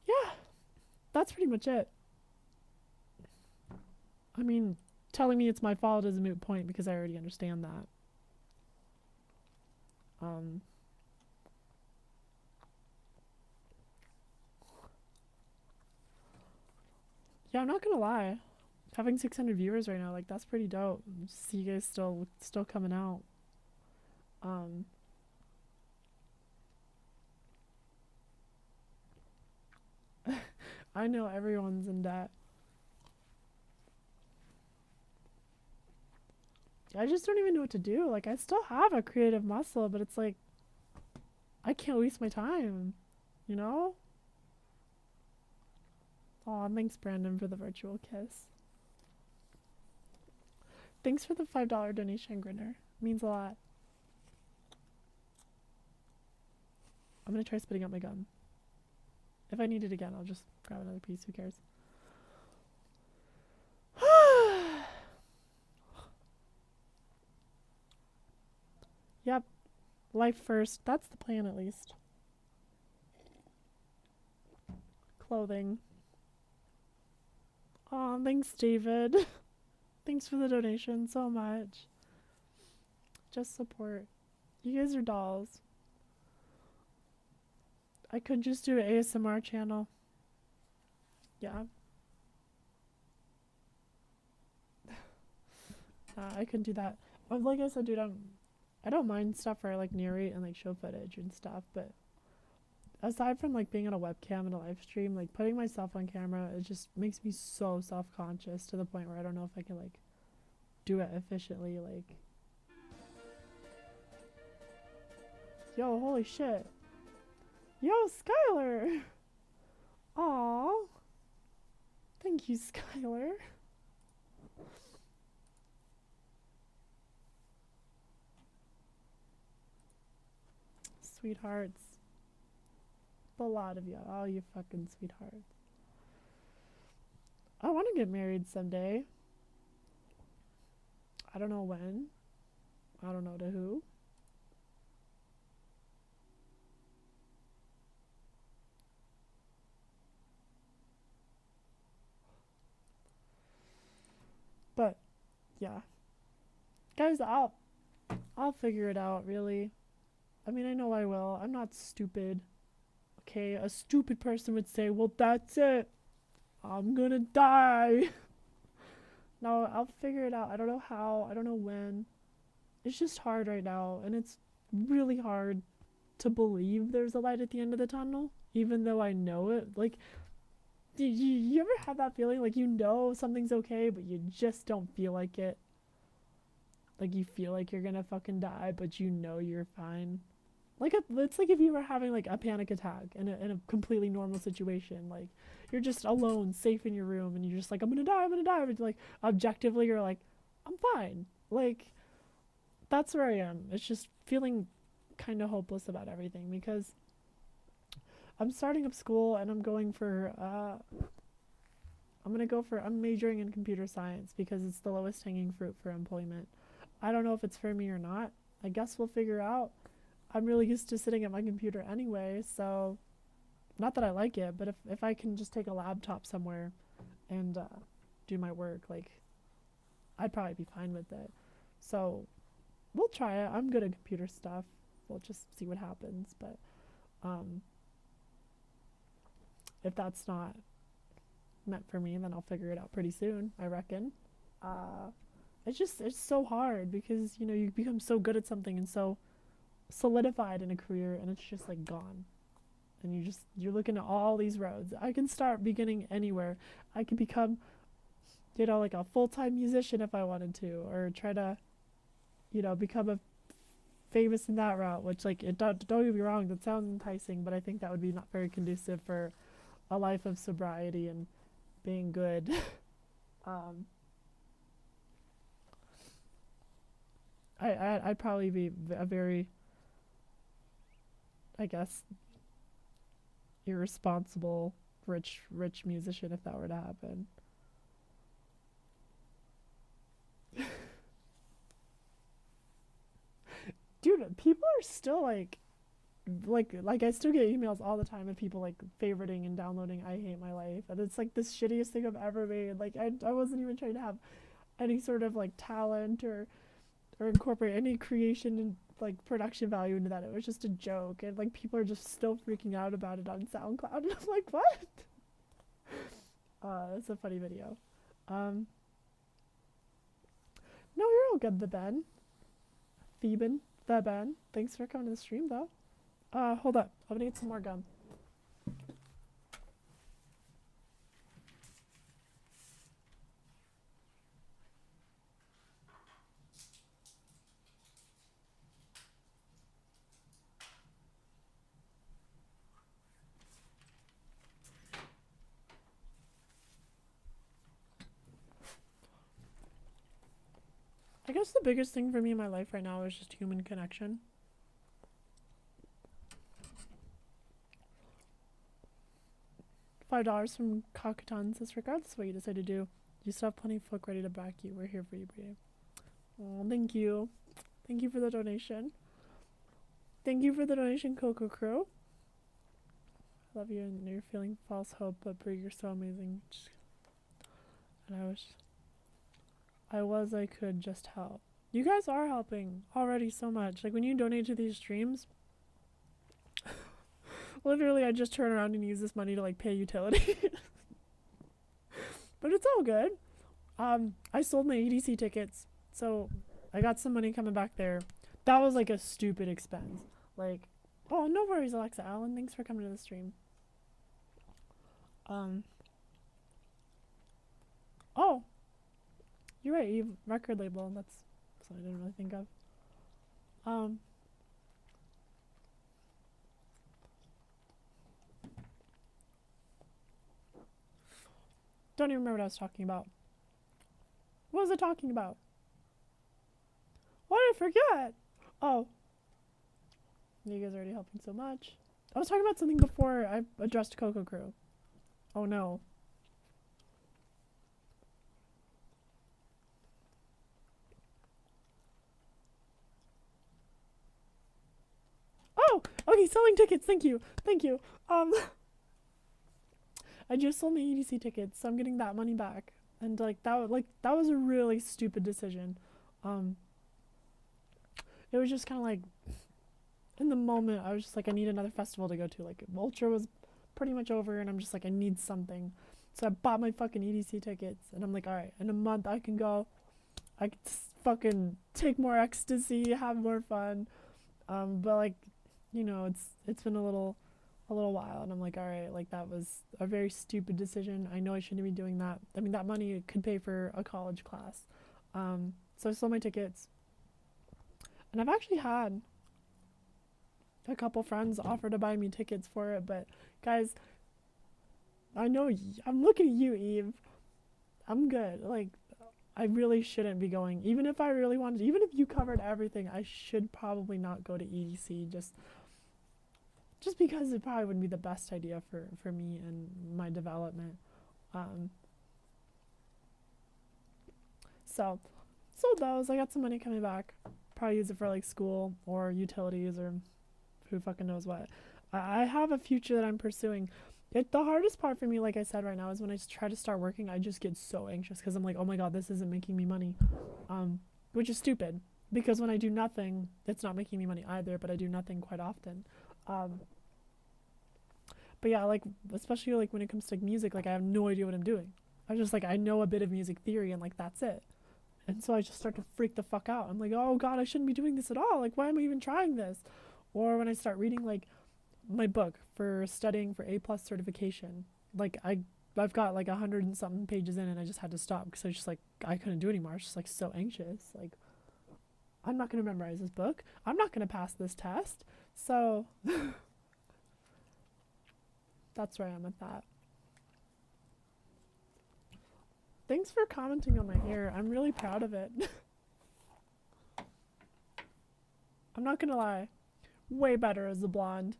yeah, that's pretty much it. I mean, telling me it's my fault is a moot point because I already understand that. Yeah, I'm not gonna lie. Having 600 viewers right now, like that's pretty dope. See you guys still coming out. I know everyone's in debt. I just don't even know what to do. Like I still have a creative muscle, but it's like I can't waste my time, you know? Aw, thanks Brandon for the virtual kiss. Thanks for the $5 donation, Grinner. Means a lot. I'm gonna try spitting out my gum. If I need it again, I'll just grab another piece. Who cares? Yep. Life first. That's the plan, at least. Clothing. Aw, thanks, David. Thanks for the donation so much. Just support. You guys are dolls. I could just do an ASMR channel. Yeah. I could do that. Like I said, dude, I don't mind stuff where I like narrate and like show footage and stuff, but aside from like being on a webcam and a live stream, like putting myself on camera, it just makes me so self-conscious to the point where I don't know if I can like do it efficiently. Like, yo, holy shit. Yo, Skylar! Aw. Thank you, Skylar. Sweethearts. A lot of you. All you fucking sweethearts. I want to get married someday. I don't know when. I don't know to who. But yeah, guys, I'll figure it out, really. I mean, I know I will. I'm not stupid. Okay, a stupid person would say, well, that's it, I'm gonna die. No, I'll figure it out. I don't know how, I don't know when. It's just hard right now, and it's really hard to believe there's a light at the end of the tunnel, even though I know it. Like, you ever have that feeling like you know something's okay, but you just don't feel like it? Like you feel like you're gonna fucking die, but you know you're fine. Like it's like if you were having like a panic attack in a completely normal situation. Like you're just alone, safe in your room, and you're just like, I'm gonna die. But like objectively, you're like, I'm fine. Like that's where I am. It's just feeling kind of hopeless about everything because I'm starting up school and I'm majoring in computer science because it's the lowest hanging fruit for employment. I don't know if it's for me or not. I guess we'll figure out. I'm really used to sitting at my computer anyway, so not that I like it, but if I can just take a laptop somewhere and do my work, like, I'd probably be fine with it. So we'll try it. I'm good at computer stuff. We'll just see what happens. But if that's not meant for me, then I'll figure it out pretty soon, I reckon. It's so hard because, you know, you become so good at something and so solidified in a career, and it's just like gone. And you're looking at all these roads. I can start beginning anywhere. I could become, you know, like a full-time musician if I wanted to, or try to, you know, become a famous in that route, which, like, don't get me wrong, that sounds enticing, but I think that would be not very conducive for a life of sobriety and being good. I'd probably be a very, I guess, irresponsible rich musician if that were to happen. Dude, people are still like I still get emails all the time of people like favoriting and downloading I Hate My Life, and it's like this shittiest thing I've ever made. Like, I wasn't even trying to have any sort of like talent or incorporate any creation and like production value into that. It was just a joke, and like people are just still freaking out about it on SoundCloud, and I'm like, what? It's a funny video. No, you're all good, the Ben. Theben, the Ben. Thanks for coming to the stream, though. Hold up. I'm gonna get some more gum. I guess the biggest thing for me in my life right now is just human connection. $5 from Kakatan says, regardless of what you decide to do, you still have plenty of folk ready to back you. We're here for you, Brady. Oh, thank you. Thank you for the donation. Thank you for the donation, Coco Crew. I love you, and you're feeling false hope, but Brie, you're so amazing. And I could just help. You guys are helping already so much. Like, when you donate to these streams, literally I just turn around and use this money to like pay utilities. But it's all good. I sold my EDC tickets, so I got some money coming back there. That was like a stupid expense. Like, oh, no worries, Alexa Allen. Thanks for coming to the stream. Oh, you're right. You have a record label. That's something I didn't really think of. Don't even remember what I was talking about. What was I talking about? Why did I forget? Oh. You guys are already helping so much. I was talking about something before I addressed Coco Crew. Oh no. Oh! Okay, selling tickets. Thank you. Thank you. I just sold my EDC tickets, so I'm getting that money back. And that was a really stupid decision. It was just kind of like, in the moment, I was just like, I need another festival to go to. Like, Ultra was pretty much over, and I'm just like, I need something. So I bought my fucking EDC tickets, and I'm like, alright, in a month I can go. I can fucking take more ecstasy, have more fun. But like, you know, it's been a little while, and I'm like, alright, like, that was a very stupid decision. I know I shouldn't be doing that. I mean, that money could pay for a college class. So I sold my tickets. And I've actually had a couple friends offer to buy me tickets for it, but guys, I know I'm looking at you, Eve. I'm good. Like, I really shouldn't be going. Even if I really wanted to, even if you covered everything, I should probably not go to EDC just because it probably wouldn't be the best idea for me and my development. So sold those. I got some money coming back. Probably use it for like school or utilities or who fucking knows what. I have a future that I'm pursuing. The hardest part for me, like I said right now, is when I try to start working, I just get so anxious because I'm like, oh my god, this isn't making me money, which is stupid because when I do nothing, it's not making me money either. But I do nothing quite often. But yeah, like especially like when it comes to music, like I have no idea what I'm doing. I just like I know a bit of music theory and like that's it. And so I just start to freak the fuck out. I'm like, oh god, I shouldn't be doing this at all. Like, why am I even trying this? Or when I start reading like my book for studying for A+ certification, like I've got like 100 and something pages in, and I just had to stop because I was just like I couldn't do it anymore. I was just like so anxious. Like I'm not gonna memorize this book. I'm not gonna pass this test. So that's where I am with that. Thanks for commenting on my hair. I'm really proud of it. I'm not gonna lie. Way better as a blonde.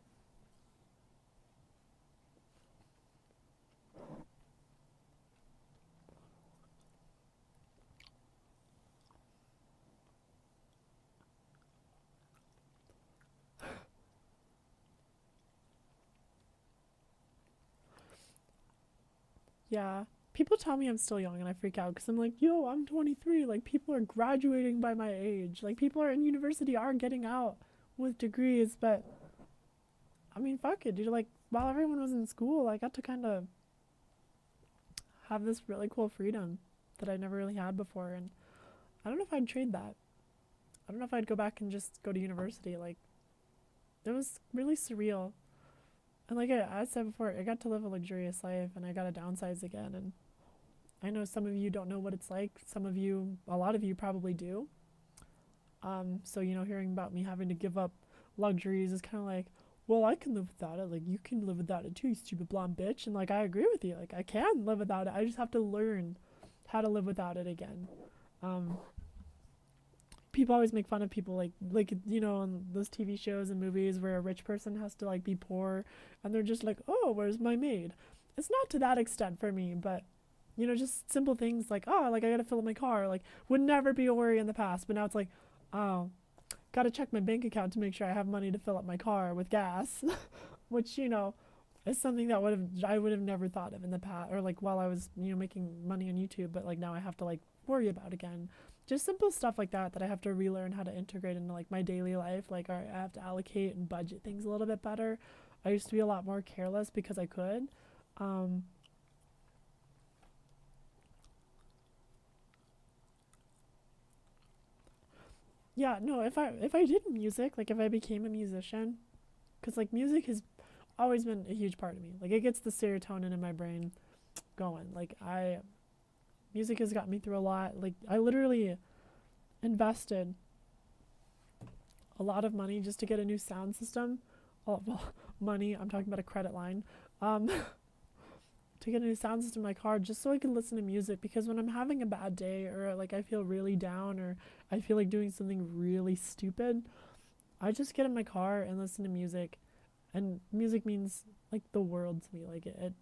Yeah. People tell me I'm still young and I freak out because I'm like, yo, I'm 23. Like, people are graduating by my age. Like, people are in university are getting out with degrees. But, I mean, fuck it, dude. Like, while everyone was in school, I got to kind of have this really cool freedom that I never really had before. And I don't know if I'd trade that. I don't know if I'd go back and just go to university. Like, it was really surreal. And like I said before, I got to live a luxurious life and I got to downsize again. And I know some of you don't know what it's like. Some of you, a lot of you probably do. So, you know, hearing about me having to give up luxuries is kind of like, well, I can live without it. Like, you can live without it too, you stupid blonde bitch. And like, I agree with you. Like, I can live without it. I just have to learn how to live without it again. People always make fun of people like you know, on those TV shows and movies where a rich person has to like be poor and they're just like, oh, where's my maid? It's not to that extent for me, but you know, just simple things like, oh, like I gotta fill up my car, like would never be a worry in the past, but now it's like, oh, gotta check my bank account to make sure I have money to fill up my car with gas. Which, you know, is something that I would have never thought of in the past, or like while I was, you know, making money on YouTube, but like now I have to like worry about again. Just simple stuff like that I have to relearn how to integrate into like my daily life. Like, all right, I have to allocate and budget things a little bit better. I used to be a lot more careless because I could. Yeah, no, if I did music, like if I became a musician, because like music has always been a huge part of me. Like, it gets the serotonin in my brain going. Like, music has got me through a lot. Like, I literally invested a lot of money just to get a new sound system. Oh, well, money, I'm talking about a credit line. To get a new sound system in my car just so I can listen to music, because when I'm having a bad day or like I feel really down or I feel like doing something really stupid, I just get in my car and listen to music. And music means like the world to me. Like, it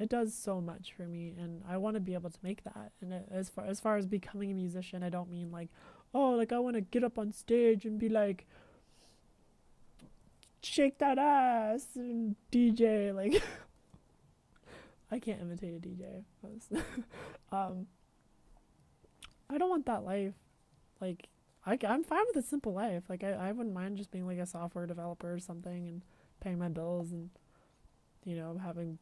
does so much for me, and I want to be able to make that. And as far as becoming a musician, I don't mean like, oh, like I want to get up on stage and be like, shake that ass and DJ. Like, I can't imitate a DJ. I don't want that life. Like, I'm fine with a simple life. Like, I wouldn't mind just being like a software developer or something and paying my bills and, you know,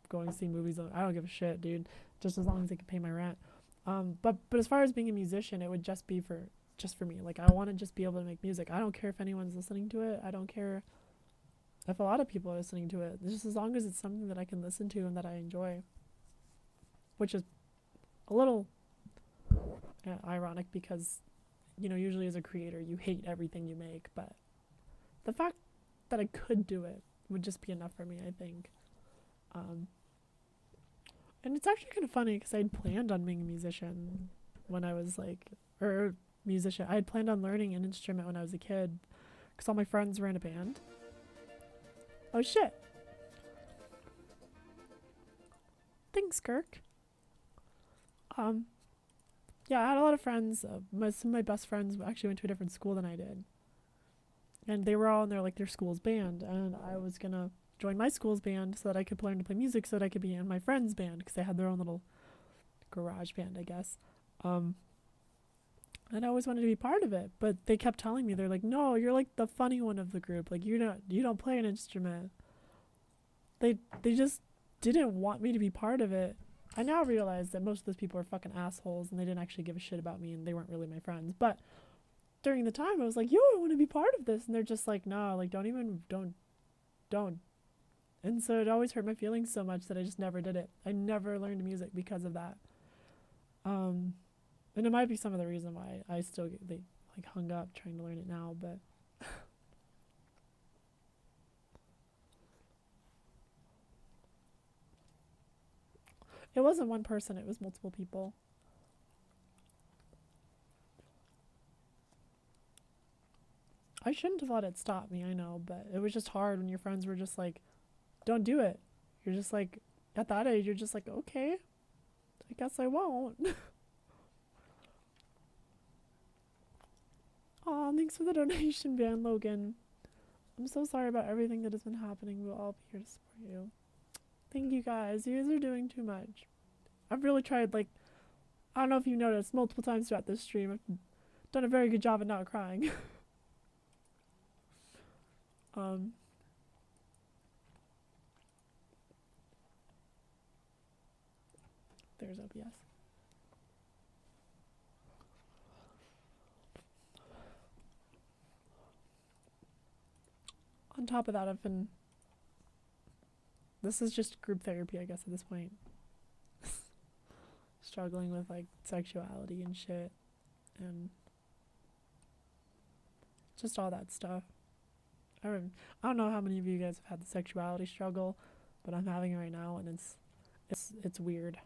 going to see movies. I don't give a shit, dude. Just as long as I can pay my rent. But as far as being a musician, it would just be for me. Like, I want to just be able to make music. I don't care if anyone's listening to it. I don't care if a lot of people are listening to it. Just as long as it's something that I can listen to and that I enjoy. Which is a little ironic because, you know, usually as a creator, you hate everything you make. But the fact that I could do it would just be enough for me, I think. And it's actually kind of funny because I had planned on being a musician when I was like, I had planned on learning an instrument when I was a kid because all my friends were in a band. Oh shit. Thanks, Kirk. Yeah, I had a lot of friends. Some of my best friends actually went to a different school than I did. And they were all in their school's band, and I was gonna join my school's band so that I could learn to play music so that I could be in my friend's band because they had their own little garage band, I guess. And I always wanted to be part of it, but they kept telling me, they're like, no, you're like the funny one of the group, like you don't play an instrument. They just didn't want me to be part of it. I now realize that most of those people are fucking assholes and they didn't actually give a shit about me and they weren't really my friends. But during the time I was like, yo, I want to be part of this, and they're just like, no, like don't. And so it always hurt my feelings so much that I just never did it. I never learned music because of that. And it might be some of the reason why I still they like hung up trying to learn it now, but it wasn't one person, it was multiple people. I shouldn't have let it stop me, I know, but it was just hard when your friends were just like, don't do it. You're just like, at that age, you're just like, okay, I guess I won't. Aw, thanks for the donation, Van Logan. I'm so sorry about everything that has been happening. We'll all be here to support you. Thank you guys. You guys are doing too much. I've really tried, like, I don't know if you noticed, multiple times throughout this stream, I've done a very good job of not crying. There's OBS. On top of that, this is just group therapy, I guess, at this point. Struggling with, like, sexuality and shit. And just all that stuff. I don't know how many of you guys have had the sexuality struggle, but I'm having it right now, and it's weird.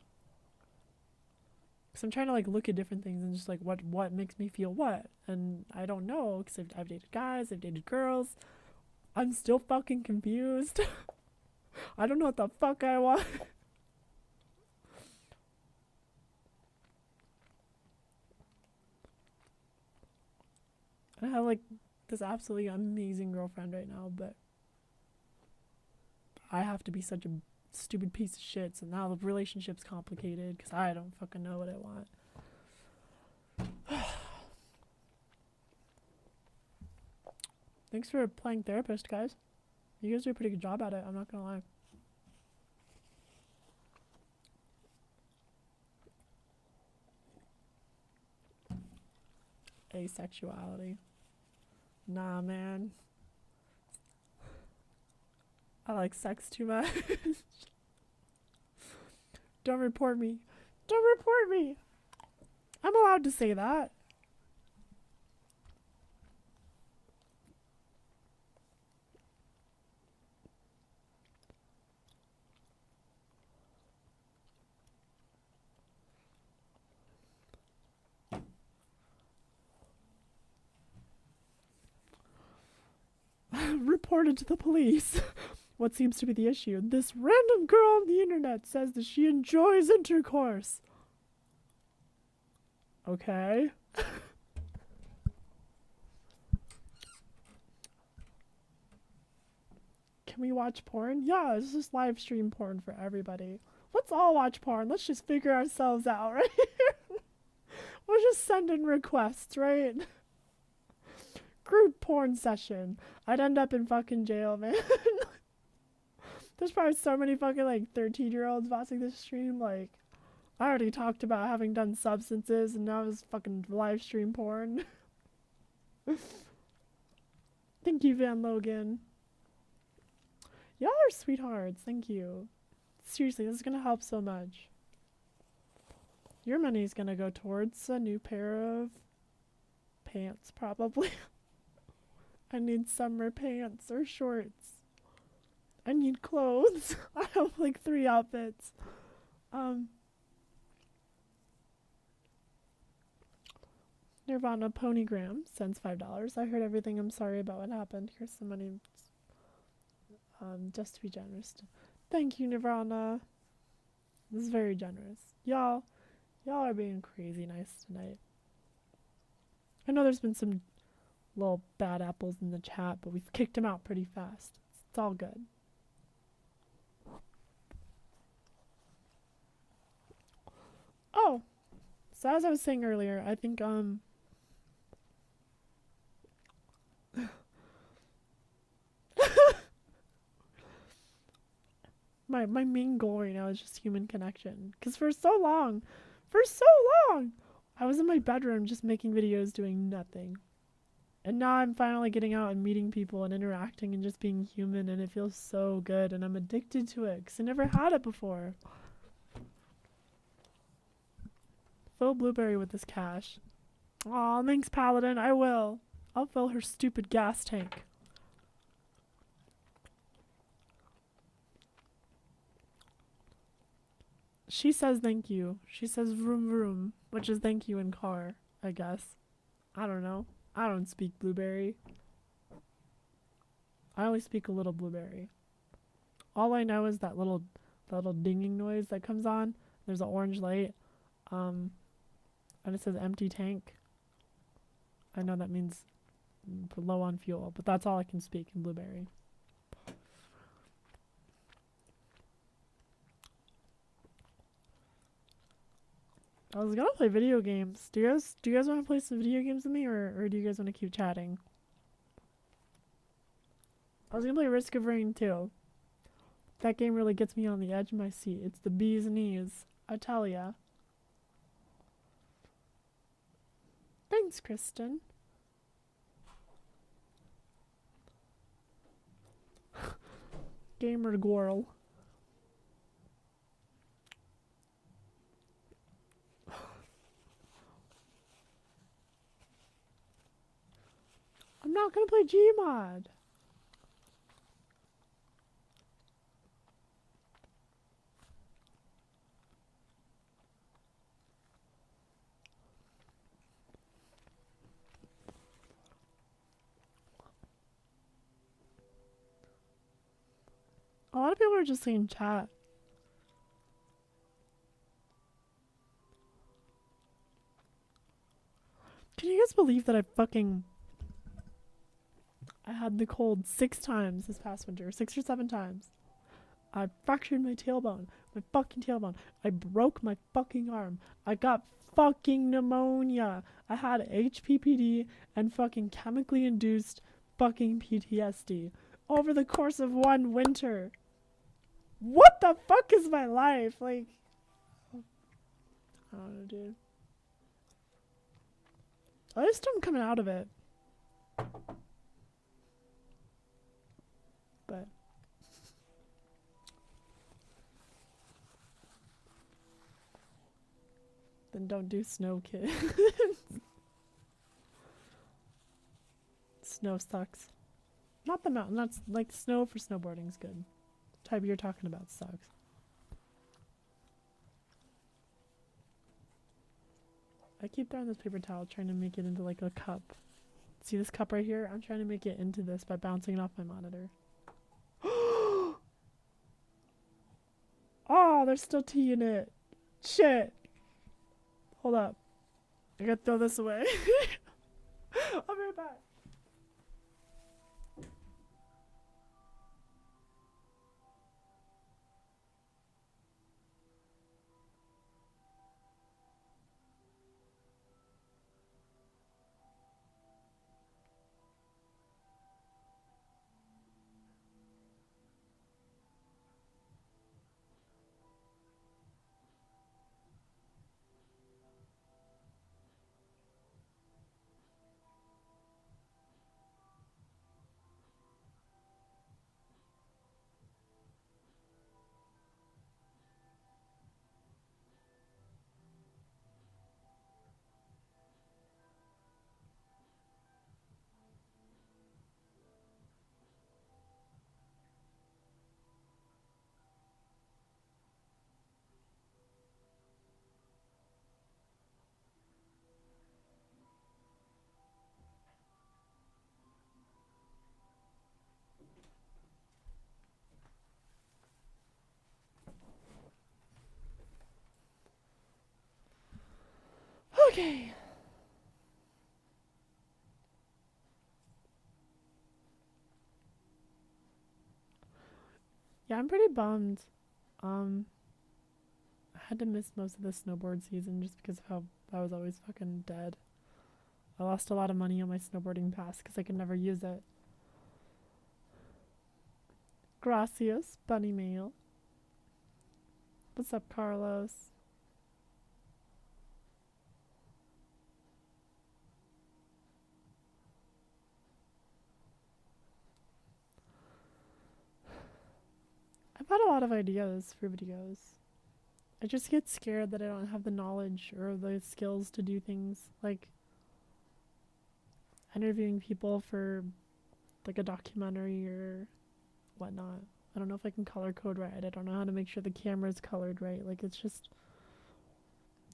Because I'm trying to, like, look at different things and just, like, what makes me feel what. And I don't know, because I've dated guys, I've dated girls. I'm still fucking confused. I don't know what the fuck I want. I have, like, this absolutely amazing girlfriend right now, but I have to be such a stupid piece of shit, so now the relationship's complicated because I don't fucking know what I want. Thanks for playing therapist, guys. You guys do a pretty good job at it, I'm not gonna lie. Asexuality. Nah, man. I like sex too much. Don't report me. Don't report me. I'm allowed to say that. Reported to the police. What seems to be the issue? This random girl on the internet says that she enjoys intercourse. Okay. Can we watch porn? Yeah, let's just live stream porn for everybody. Let's all watch porn. Let's just figure ourselves out, right? We'll just send in requests, right? Group porn session. I'd end up in fucking jail, man. There's probably so many fucking, like, 13-year-olds watching this stream. Like, I already talked about having done substances, and now it's fucking live stream porn. Thank you, Van Logan. Y'all are sweethearts. Thank you. Seriously, this is gonna help so much. Your money's gonna go towards a new pair of pants, probably. I need summer pants or shorts. I need clothes. I have like 3 outfits. Nirvana Ponygram sends $5. I heard everything. I'm sorry about what happened. Here's some money. Just to be generous. Thank you, Nirvana. This is very generous. Y'all are being crazy nice tonight. I know there's been some little bad apples in the chat, but we've kicked them out pretty fast. It's all good. Oh, so as I was saying earlier, I think my main goal right now is just human connection. Because for so long, I was in my bedroom just making videos doing nothing. And now I'm finally getting out and meeting people and interacting and just being human, and it feels so good, and I'm addicted to it because I never had it before. Fill Blueberry with this cash. Aw, thanks, Paladin. I will. I'll fill her stupid gas tank. She says thank you. She says vroom vroom, which is thank you in car, I guess. I don't know. I don't speak Blueberry. I only speak a little Blueberry. All I know is that little dinging noise that comes on. There's an orange light. And it says empty tank. I know that means low on fuel, but that's all I can speak in Blueberry. I was gonna play video games. Do you guys want to play some video games with me, or do you guys want to keep chatting? I was gonna play Risk of Rain 2. That game really gets me on the edge of my seat. It's the bee's knees. I tell ya. Thanks, Kristen. Gamer girl. I'm not gonna play Gmod. A lot of people are just saying chat. Can you guys believe that I had the cold 6 times this past winter, 6 or 7 times. I fractured my tailbone, my fucking tailbone. I broke my fucking arm. I got fucking pneumonia. I had HPPD and fucking chemically induced fucking PTSD over the course of 1 winter. What the fuck is my life? Like, I don't know, dude. At least I'm coming out of it. But then don't do snow, kids. Snow sucks. Not the mountain. That's like snow for snowboarding is good. The type you're talking about sucks. I keep throwing this paper towel trying to make it into like a cup. See this cup right here? I'm trying to make it into this by bouncing it off my monitor. Oh, there's still tea in it. Shit. Hold up. I gotta throw this away. I'll be right back. Okay. Yeah, I'm pretty bummed. Um, I had to miss most of the snowboard season just because of how I was always fucking dead. I lost a lot of money on my snowboarding pass because I could never use it. Gracias, bunny mail. What's up, Carlos? I've had a lot of ideas for videos. I just get scared that I don't have the knowledge or the skills to do things like interviewing people for like a documentary or whatnot. I don't know if I can color code right. I don't know how to make sure the camera's colored right. Like, it's just,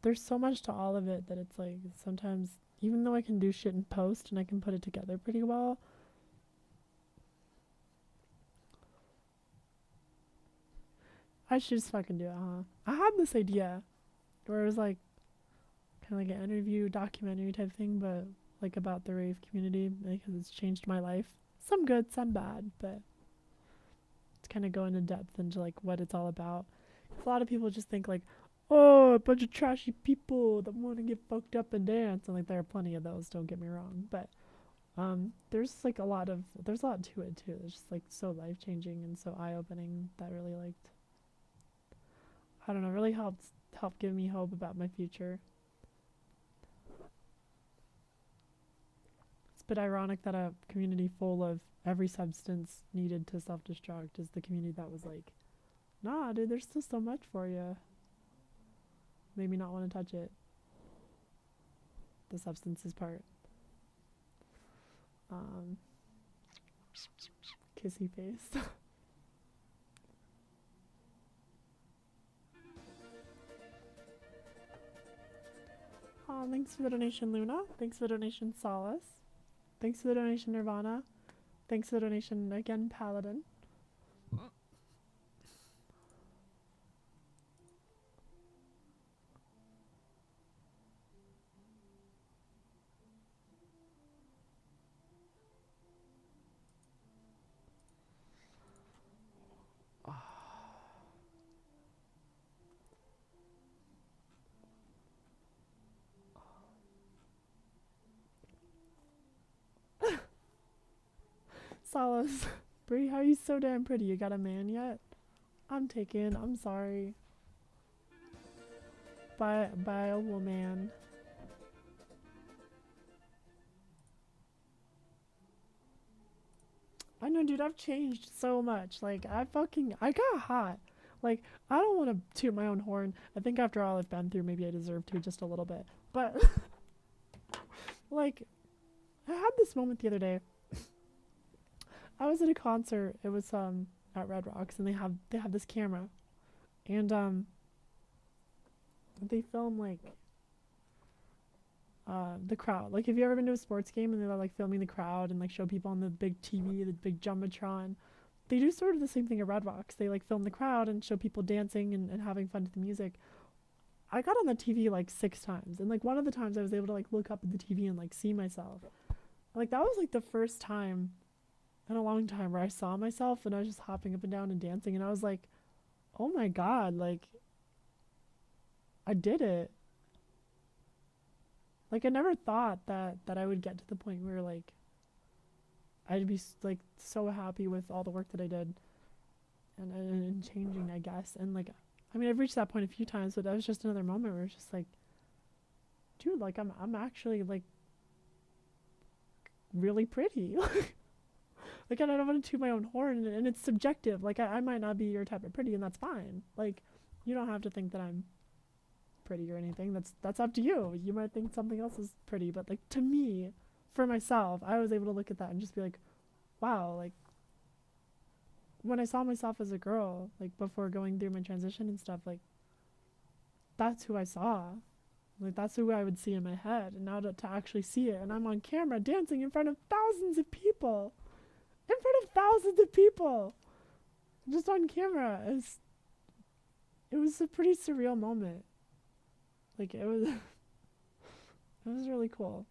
there's so much to all of it that it's like sometimes, even though I can do shit in post and I can put it together pretty well, I should just fucking do it, huh? I had this idea where it was like kind of like an interview documentary type thing, but like about the rave community because it's changed my life. Some good, some bad, but it's kind of go into depth into like what it's all about. A lot of people just think like, oh, a bunch of trashy people that want to get fucked up and dance, and like there are plenty of those. Don't get me wrong, but there's like there's a lot to it too. It's just like so life changing and so eye opening that really liked. I don't know, really helped give me hope about my future. It's a bit ironic that a community full of every substance needed to self destruct is the community that was like, nah, dude, there's still so much for you. Made me not want to touch it. The substances part. Kissy face. Oh, thanks for the donation, Luna. Thanks for the donation, Solace. Thanks for the donation, Nirvana. Thanks for the donation again, Paladin. Solace. Brie, how are you so damn pretty? You got a man yet? I'm taken. I'm sorry. By a woman. I know, dude, I've changed so much. Like, I got hot. Like, I don't want to toot my own horn. I think after all I've been through, maybe I deserve to just a little bit. But, like, I had this moment the other day. I was at a concert. It was, at Red Rocks, and they have this camera. And, they film, like, the crowd. Like, have you ever been to a sports game and they're like filming the crowd and like show people on the big TV, the big jumbotron? They do sort of the same thing at Red Rocks. They like film the crowd and show people dancing and having fun to the music. I got on the TV like 6 times, and like one of the times I was able to like look up at the TV and like see myself. Like that was like the first time in a long time where I saw myself and I was just hopping up and down and dancing, and I was like, oh my god, like I did it. Like I never thought that I would get to the point where like I'd be like so happy with all the work that I did and changing, I guess. And like, I mean, I've reached that point a few times, but that was just another moment where it's just like, dude, like I'm actually like really pretty. Like I don't want to toot my own horn, and it's subjective. Like I might not be your type of pretty, and that's fine. Like you don't have to think that I'm pretty or anything. That's up to you. You might think something else is pretty, but like to me, for myself, I was able to look at that and just be like, wow, like when I saw myself as a girl, like before going through my transition and stuff, like that's who I saw. Like that's who I would see in my head. And now to actually see it, and I'm on camera dancing in front of thousands of people. In front of thousands of people. Just on camera. It was a pretty surreal moment. Like it was it was really cool.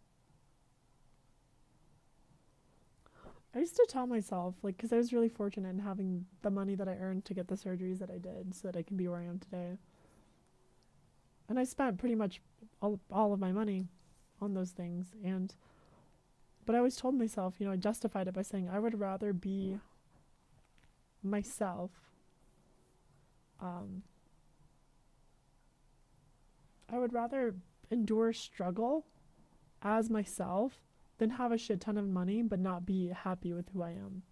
I used to tell myself, like, because I was really fortunate in having the money that I earned to get the surgeries that I did so that I can be where I am today. And I spent pretty much all of my money on those things. But I always told myself, I justified it by saying I would rather be myself. I would rather endure struggle as myself than have a shit ton of money but not be happy with who I am.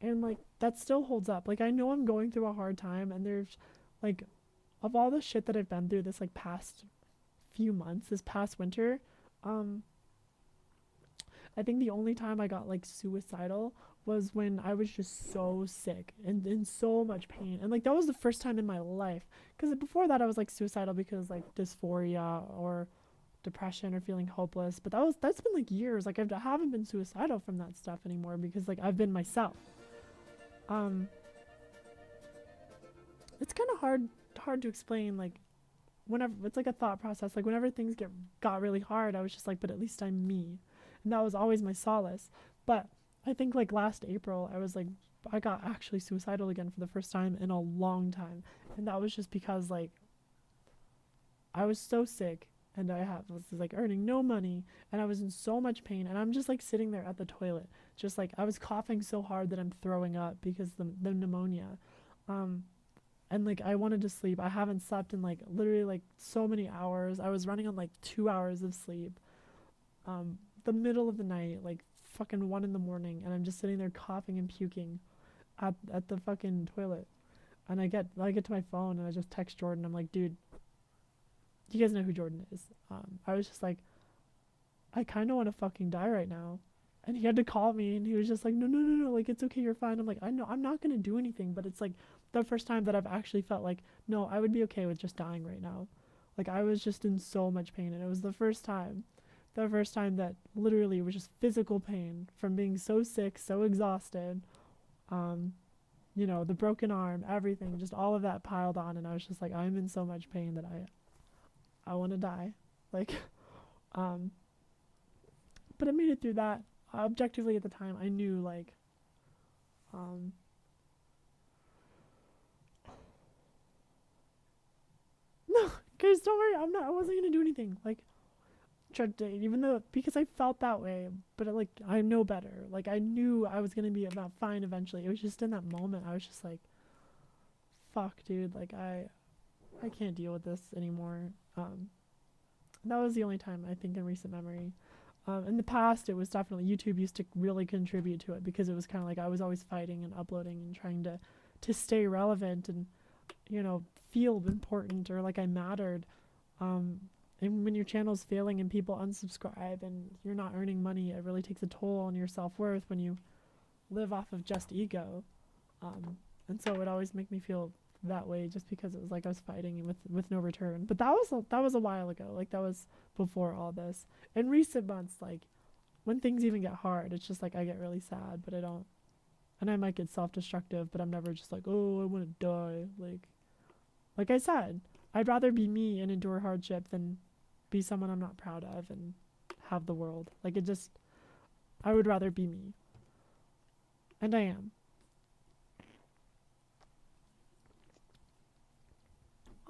And like that still holds up. Like I know I'm going through a hard time, and there's like of all the shit that I've been through this like past few months, this past winter, um I think the only time I got like suicidal was when I was just so sick and in so much pain. And like that was the first time in my life. Because before that I was like suicidal because like dysphoria or depression or feeling hopeless. But that's been like years. Like I haven't been suicidal from that stuff anymore because like I've been myself. It's kind of hard to explain, like whenever it's like a thought process, like whenever things got really hard, I was just like, but at least I'm me. And that was always my solace. But I think like last April I got actually suicidal again for the first time in a long time. And that was just because like I was so sick and was like earning no money and I was in so much pain, and I'm just like sitting there at the toilet, just like I was coughing so hard that I'm throwing up because the pneumonia. And like I wanted to sleep. I haven't slept in like literally like so many hours. I was running on like 2 hours of sleep. The middle of the night, like fucking 1 in the morning, and I'm just sitting there coughing and puking at the fucking toilet. And I get to my phone and I just text Jordan. I'm like, dude, you guys know who Jordan is. I was just like, I kind of want to fucking die right now. And he had to call me and he was just like, no, like it's okay, you're fine. I'm like, I know I'm not gonna do anything, but it's like the first time that I've actually felt like, no, I would be okay with just dying right now. Like I was just in so much pain, and it was the first time that literally was just physical pain from being so sick, so exhausted. The broken arm, everything, just all of that piled on, and I was just like, I'm in so much pain that I want to die. Like, but I made it through that. Objectively at the time, I knew like, no, guys, don't worry. I wasn't gonna do anything. Like, tried to, even though because I felt that way, but like I know better. Like I knew I was gonna be about fine eventually. It was just in that moment I was just like, fuck, dude. Like I can't deal with this anymore. That was the only time I think in recent memory. In the past, it was definitely YouTube used to really contribute to it because it was kind of like I was always fighting and uploading and trying to stay relevant and feel important or like I mattered. And when your channel's failing and people unsubscribe and you're not earning money, it really takes a toll on your self-worth when you live off of just ego. And so it would always make me feel that way just because it was like I was fighting with no return. But that was a while ago. Like that was before all this. In recent months, like when things even get hard, it's just like I get really sad, but I don't, and I might get self-destructive, but I'm never just like, oh, I want to die. Like I said, I'd rather be me and endure hardship than be someone I'm not proud of and have the world. Like I would rather be me. And I am.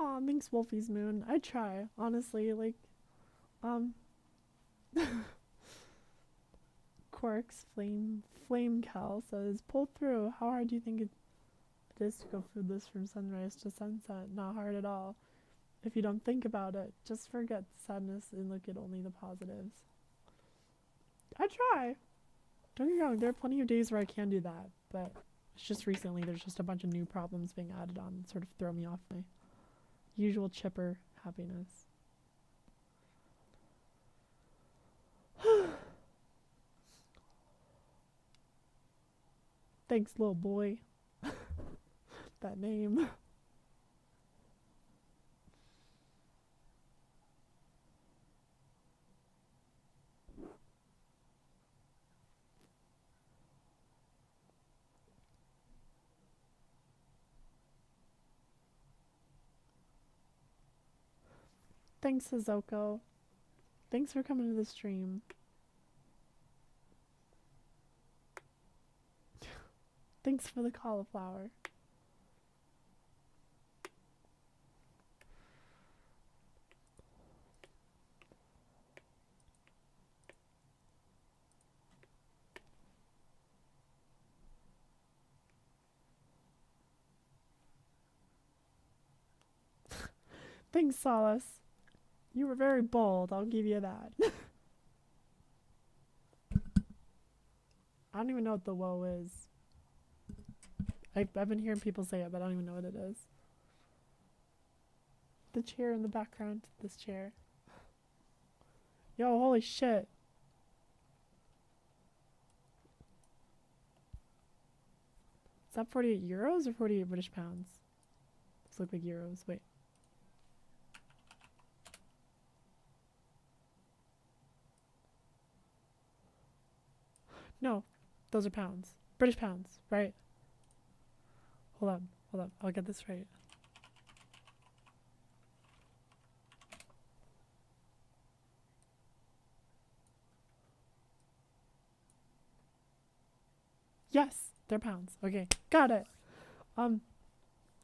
Aw, thanks, Wolfie's Moon. I try, honestly. Like, Quarks Flame Cal says, pull through. How hard do you think it is to go through this from sunrise to sunset? Not hard at all. If you don't think about it, just forget the sadness and look at only the positives. I try. Don't get me wrong, there are plenty of days where I can do that, but it's just recently there's just a bunch of new problems being added on that sort of throw me off my usual chipper happiness. Thanks, little boy. That name. Thanks, Sazoko. Thanks for coming to the stream. Thanks for the cauliflower. Thanks, Solace. You were very bold, I'll give you that. I don't even know what the woe is. I've been hearing people say it, but I don't even know what it is. The chair in the background. This chair. Yo, holy shit. Is that 48 euros or 48 British pounds? Those look like euros. Wait. No, those are pounds. British pounds, right? Hold on. I'll get this right. Yes, they're pounds. Okay, got it.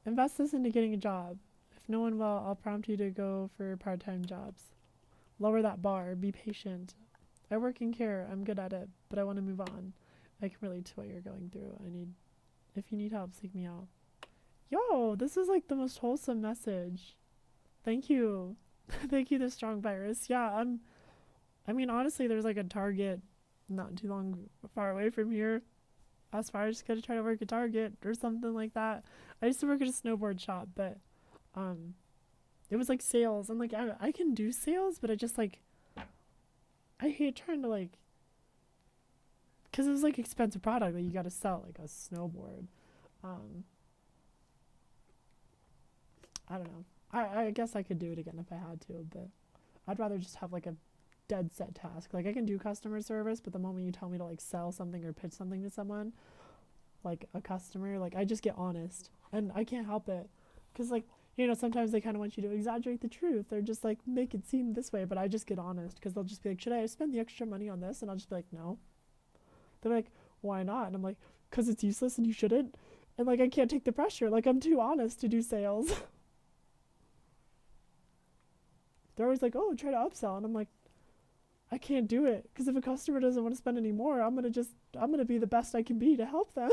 Invest this into getting a job. If no one will, I'll prompt you to go for part-time jobs. Lower that bar. Be patient. I work in care. I'm good at it, but I want to move on. I can relate to what you're going through. If you need help, seek me out. Yo, this is like the most wholesome message. Thank you. Thank you, the strong virus. Yeah, I mean, honestly, there's like a Target not too far away from here. As far as gonna try to work at Target or something like that. I used to work at a snowboard shop, but it was like sales, and like I can do sales, but I just like I hate trying to like, because it was like expensive product that you got to sell, like a snowboard. I don't know. I guess I could do it again if I had to, but I'd rather just have like a dead set task. Like I can do customer service, but the moment you tell me to like sell something or pitch something to someone, like a customer, like I just get honest, and I can't help it, because like, you know, sometimes they kind of want you to exaggerate the truth or just like make it seem this way, but I just get honest, because they'll just be like, should I spend the extra money on this? And I'll just be like, no. They're like, why not? And I'm like, because it's useless and you shouldn't. And like I can't take the pressure, like I'm too honest to do sales. They're always like, oh, try to upsell, and I'm like, I can't do it, because if a customer doesn't want to spend any more, I'm gonna be the best I can be to help them.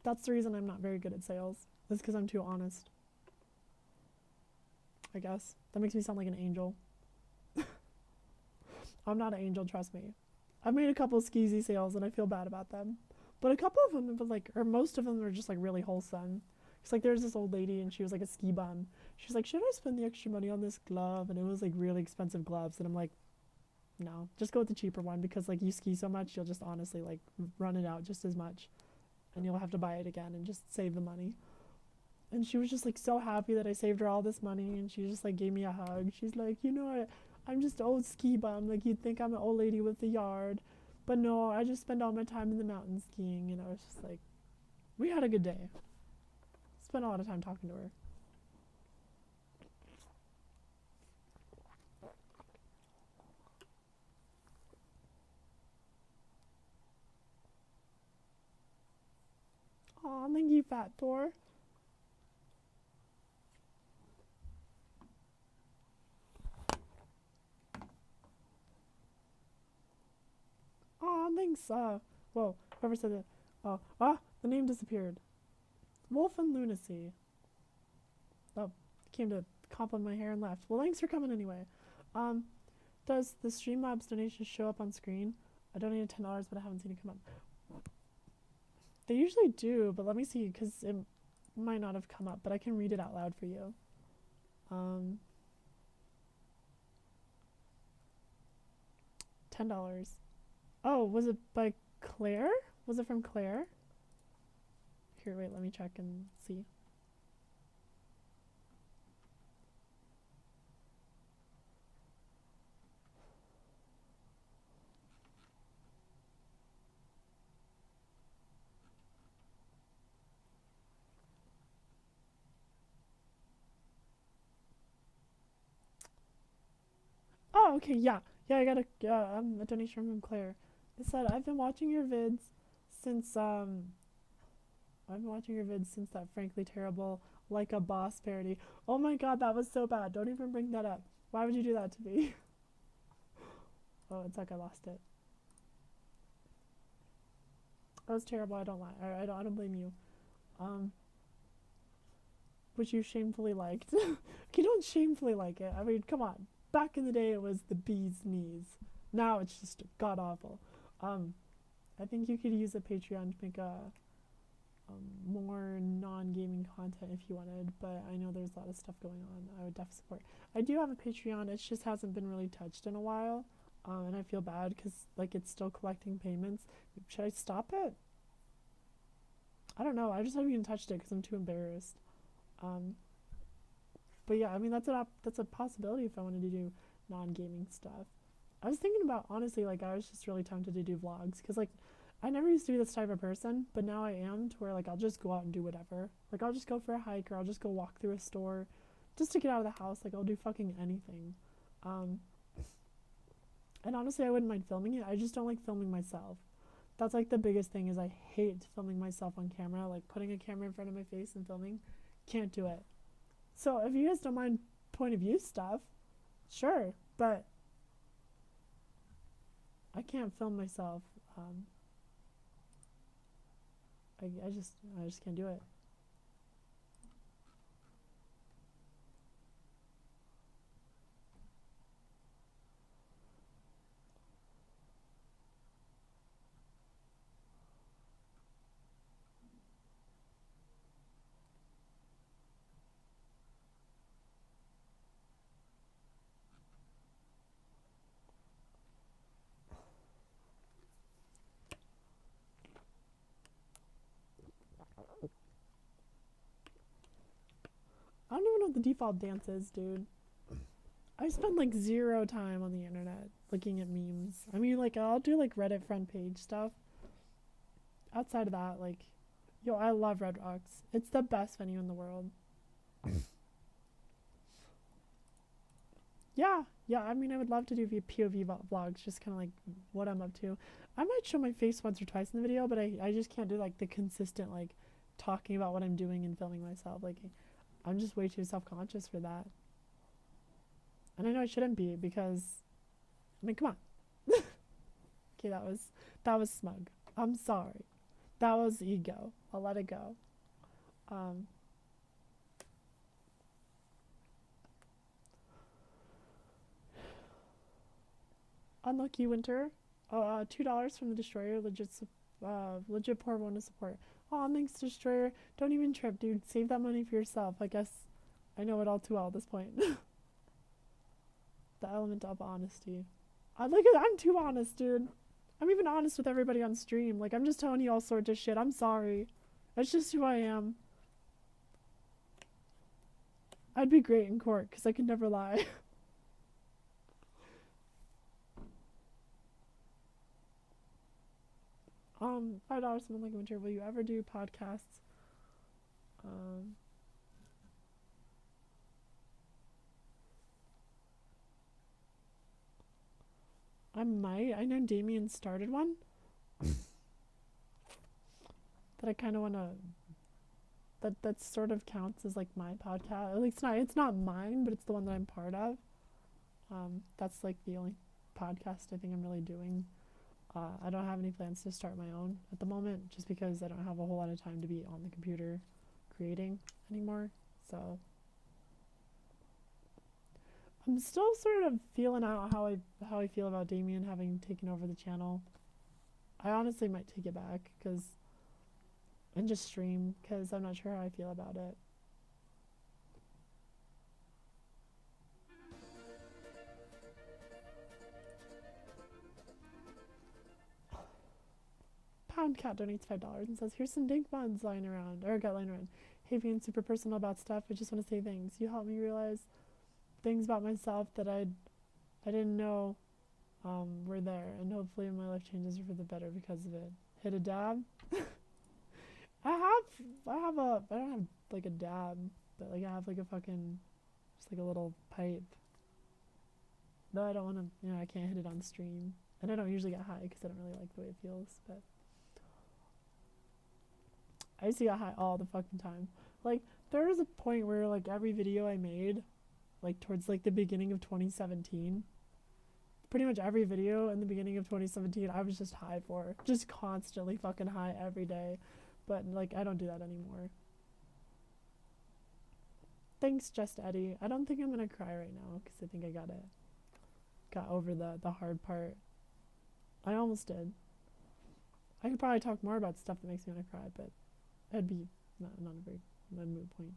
That's the reason I'm not very good at sales. It's because I'm too honest. I guess. That makes me sound like an angel. I'm not an angel, trust me. I've made a couple of skeezy sales and I feel bad about them. But a couple of them have been like, or most of them are just like really wholesome. It's like there's this old lady and she was like a ski bum. She's like, should I spend the extra money on this glove? And it was like really expensive gloves. And I'm like, no, just go with the cheaper one, because like you ski so much, you'll just honestly like run it out just as much. And you'll have to buy it again and just save the money. And she was just like so happy that I saved her all this money, and she just like gave me a hug. She's like, you know, I'm just an old ski bum. Like you'd think I'm an old lady with a yard, but no, I just spend all my time in the mountains skiing. And I was just like, we had a good day. Spent a lot of time talking to her. Aw, thank you, Fat Thor. Aw, thanks. Whoa, whoever said that. The name disappeared. Wolf and Lunacy. Oh, came to compliment my hair and left. Well, thanks for coming anyway. Does the Streamlabs donation show up on screen? I donated $10, but I haven't seen it come up. They usually do, but let me see, because it might not have come up, but I can read it out loud for you. $10. Oh, was it by Claire? Was it from Claire? Here, wait, let me check and see. Oh, okay, yeah. Yeah, I got a donation from Claire. It said, I've been watching your vids since that frankly terrible Like a Boss parody. Oh my god, that was so bad. Don't even bring that up. Why would you do that to me? Oh, it's like I lost it. That was terrible. I don't lie. I don't blame you. Which you shamefully liked. You don't shamefully like it. I mean, come on. Back in the day, it was the bee's knees. Now it's just god awful. I think you could use a Patreon to make a more non-gaming content if you wanted, but I know there's a lot of stuff going on. I would definitely support. I do have a Patreon. It just hasn't been really touched in a while, and I feel bad because like it's still collecting payments. Should I stop it? I don't know. I just haven't even touched it because I'm too embarrassed. But yeah, I mean that's a possibility if I wanted to do non-gaming stuff. I was thinking about, honestly, like I was just really tempted to do vlogs because like I never used to be this type of person, but now I am, to where like I'll just go out and do whatever. Like I'll just go for a hike, or I'll just go walk through a store just to get out of the house. Like I'll do fucking anything. And honestly, I wouldn't mind filming it. I just don't like filming myself. That's like the biggest thing, is I hate filming myself on camera. Like putting a camera in front of my face and filming, can't do it. So if you guys don't mind point of view stuff, sure, but I can't film myself. I just can't do it. I don't even know what the default dance is, dude. I spend like 0 time on the internet looking at memes. I mean, like, I'll do like Reddit front page stuff. Outside of that, like, yo, I love Red Rocks. It's the best venue in the world. Yeah, I mean, I would love to do POV vlogs, just kind of like what I'm up to. I might show my face once or twice in the video, but I just can't do like the consistent, like, talking about what I'm doing and filming myself. Like, I'm just way too self-conscious for that. And I know I shouldn't be, because, I mean, come on. Okay, that was smug. I'm sorry. That was ego. I'll let it go. Unlucky Winter. Oh, $2 from the Destroyer. Legit poor one to support. Oh, thanks, Destroyer. Don't even trip, dude. Save that money for yourself. I guess I know it all too well at this point. The element of honesty. I'm too honest, dude. I'm even honest with everybody on stream. Like, I'm just telling you all sorts of shit. I'm sorry. That's just who I am. I'd be great in court because I can never lie. $5 from Unlucky Winter. Will you ever do podcasts? I might. I know Damien started one. That I kind of want to. That sort of counts as like my podcast. At least it's not mine, but it's the one that I'm part of. That's like the only podcast I think I'm really doing. I don't have any plans to start my own at the moment, just because I don't have a whole lot of time to be on the computer creating anymore. So I'm still sort of feeling out how I feel about Damien having taken over the channel. I honestly might take it back and just stream, because I'm not sure how I feel about it. Pound Cat donates $5 and says, "Here's some dink buns lying around." Hey, being super personal about stuff, I just want to say thanks. You helped me realize things about myself that I didn't know were there, and hopefully my life changes for the better because of it. Hit a dab. I don't have like a dab, but like I have like a fucking, just like a little pipe. No, I don't want to, you know, I can't hit it on stream. And I don't usually get high because I don't really like the way it feels, but I used to get high all the fucking time. Like, there was a point where, like, every video I made, like, towards, like, the beginning of 2017, pretty much every video in the beginning of 2017, I was just high for. Just constantly fucking high every day. But, like, I don't do that anymore. Thanks, Just Eddie. I don't think I'm gonna cry right now, because I think I got over the hard part. I almost did. I could probably talk more about stuff that makes me want to cry, but it'd be not a very moot point.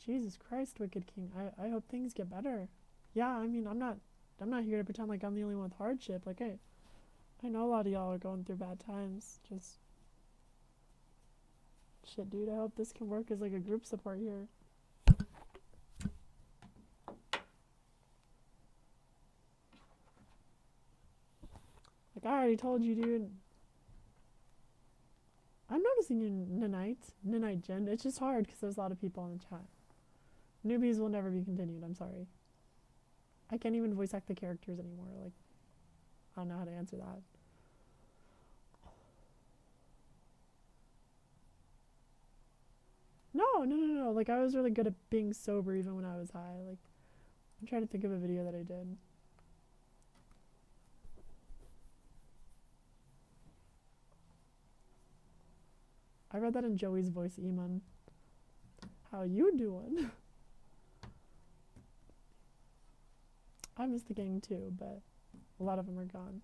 Jesus Christ, Wicked King. I hope things get better. Yeah, I mean, I'm not here to pretend like I'm the only one with hardship. Like, I know a lot of y'all are going through bad times. Just shit, dude. I hope this can work as like a group support here. Like, I already told you, dude. I'm noticing you, Nanite Jen. It's just hard because there's a lot of people in the chat. Newbies will never be continued. I'm sorry. I can't even voice act the characters anymore. Like, I don't know how to answer that. No. Like, I was really good at being sober even when I was high. Like, I'm trying to think of a video that I did. I read that in Joey's voice, Eamon. How you doing? I miss the gang too, but a lot of them are gone.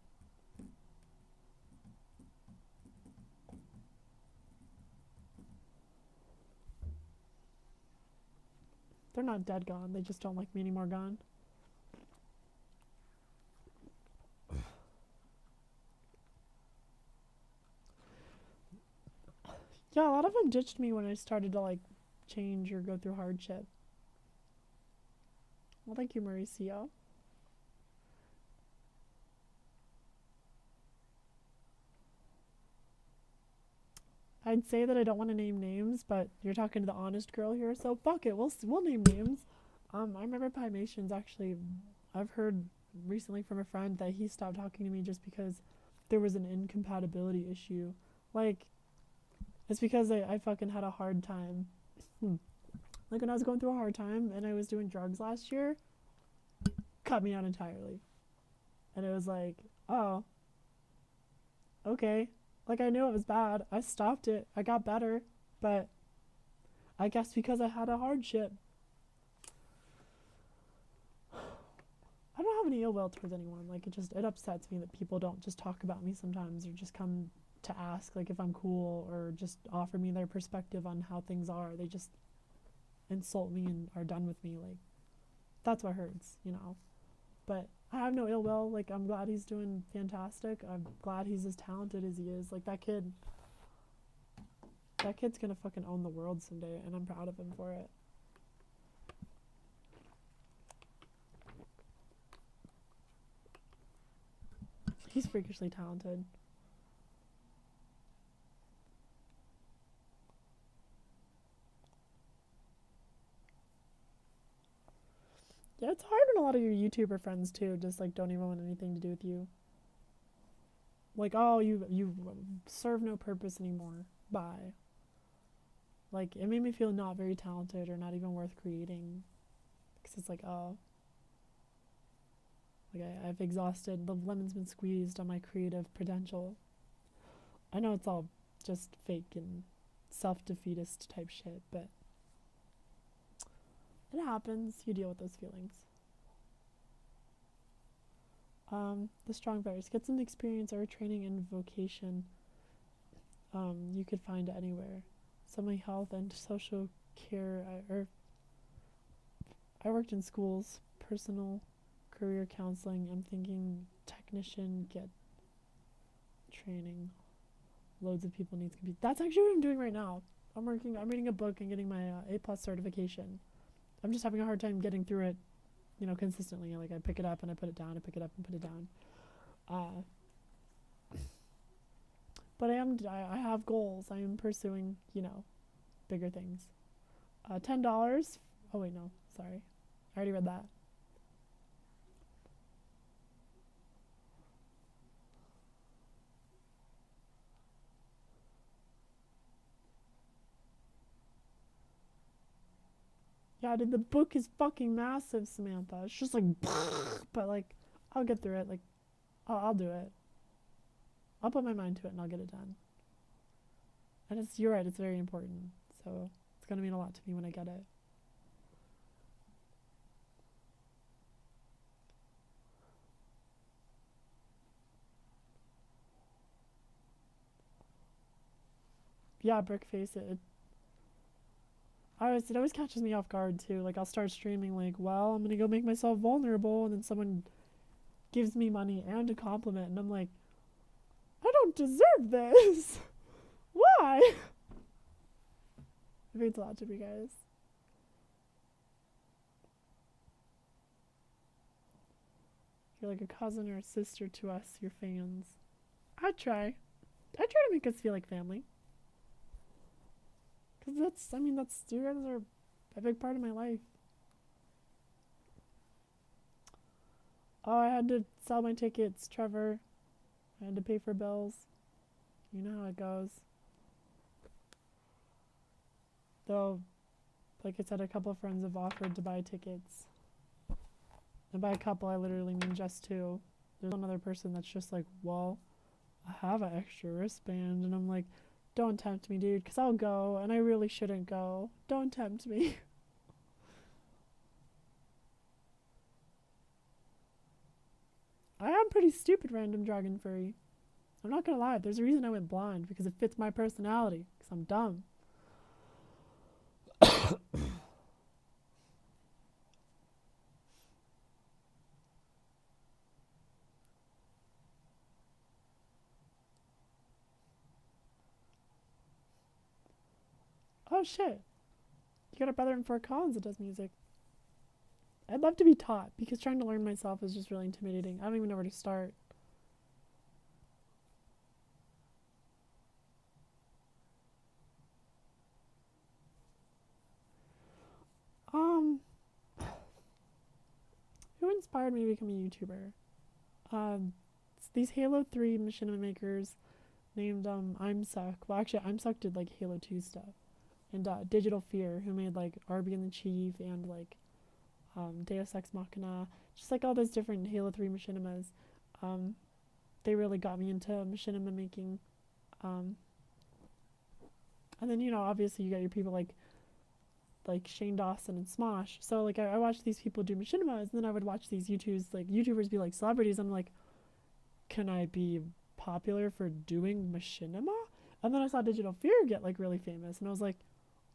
They're not dead gone, they just don't like me anymore gone. Yeah, a lot of them ditched me when I started to like change or go through hardship. Well, thank you, Mauricio. I'd say that I don't want to name names, but you're talking to the honest girl here, so fuck it, we'll name names. I remember Pymations actually. I've heard recently from a friend that he stopped talking to me just because there was an incompatibility issue. Like, it's because I fucking had a hard time. Like, when I was going through a hard time and I was doing drugs last year, cut me out entirely. And it was like, oh, okay. Like, I knew it was bad. I stopped it. I got better. But I guess because I had a hardship. I don't have any ill will towards anyone. Like, it upsets me that people don't just talk about me sometimes or just come to ask, like, if I'm cool or just offer me their perspective on how things are. They just insult me and are done with me. Like, that's what hurts, you know? But I have no ill will. Like, I'm glad he's doing fantastic. I'm glad he's as talented as he is. Like, that kid's gonna fucking own the world someday, and I'm proud of him for it. He's freakishly talented. Yeah, it's hard when a lot of your YouTuber friends, too, just, like, don't even want anything to do with you. Like, oh, you serve no purpose anymore. Bye. Like, it made me feel not very talented or not even worth creating. Because it's like, oh. Like, I've exhausted, the lemon's been squeezed on my creative potential. I know it's all just fake and self-defeatist type shit, but it happens. You deal with those feelings. The strong virus. Get some experience or training in vocation. You could find it anywhere. Some health and social care. I worked in schools, personal career counseling. I'm thinking technician, get training. Loads of people need to compete. That's actually what I'm doing right now. I'm reading a book and getting my A+ certification. I'm just having a hard time getting through it, you know, consistently. Like, I pick it up and I put it down, I pick it up and put it down. But I have goals. I am pursuing, you know, bigger things. $10. Oh wait, no, sorry. I already read that. Yeah, dude, the book is fucking massive, Samantha. It's just like, but like, I'll get through it. Like, I'll do it. I'll put my mind to it and I'll get it done. And you're right, it's very important. So it's gonna mean a lot to me when I get it. Yeah, Brickface, it always catches me off guard too. Like, I'll start streaming like, well, I'm gonna go make myself vulnerable, and then someone gives me money and a compliment, and I'm like, I don't deserve this. Why? It means a lot to me, guys. You're like a cousin or a sister to us, your fans. I try to make us feel like family. Cause that's you guys are a big part of my life. Oh, I had to sell my tickets, Trevor. I had to pay for bills. You know how it goes. Though, like I said, a couple of friends have offered to buy tickets. And by a couple, I literally mean just two. There's another person that's just like, well, I have an extra wristband. And I'm like, don't tempt me, dude, because I'll go, and I really shouldn't go. Don't tempt me. I am pretty stupid, random dragon furry. I'm not gonna lie, there's a reason I went blonde, because it fits my personality, because I'm dumb. Oh shit. You got a brother in Fort Collins that does music. I'd love to be taught, because trying to learn myself is just really intimidating. I don't even know where to start. Who inspired me to become a YouTuber? It's these Halo 3 machinima makers named I'mSuck. Well, actually, I'mSuck did like Halo 2 stuff. And Digital Fear, who made like Arby and the Chief and like Deus Ex Machina, just like all those different Halo 3 machinimas. They really got me into machinima making. And then, you know, obviously you got your people like Shane Dawson and Smosh. So like I watched these people do machinimas, and then I would watch these YouTubers be like celebrities. I'm like, can I be popular for doing machinima? And then I saw Digital Fear get like really famous, and I was like,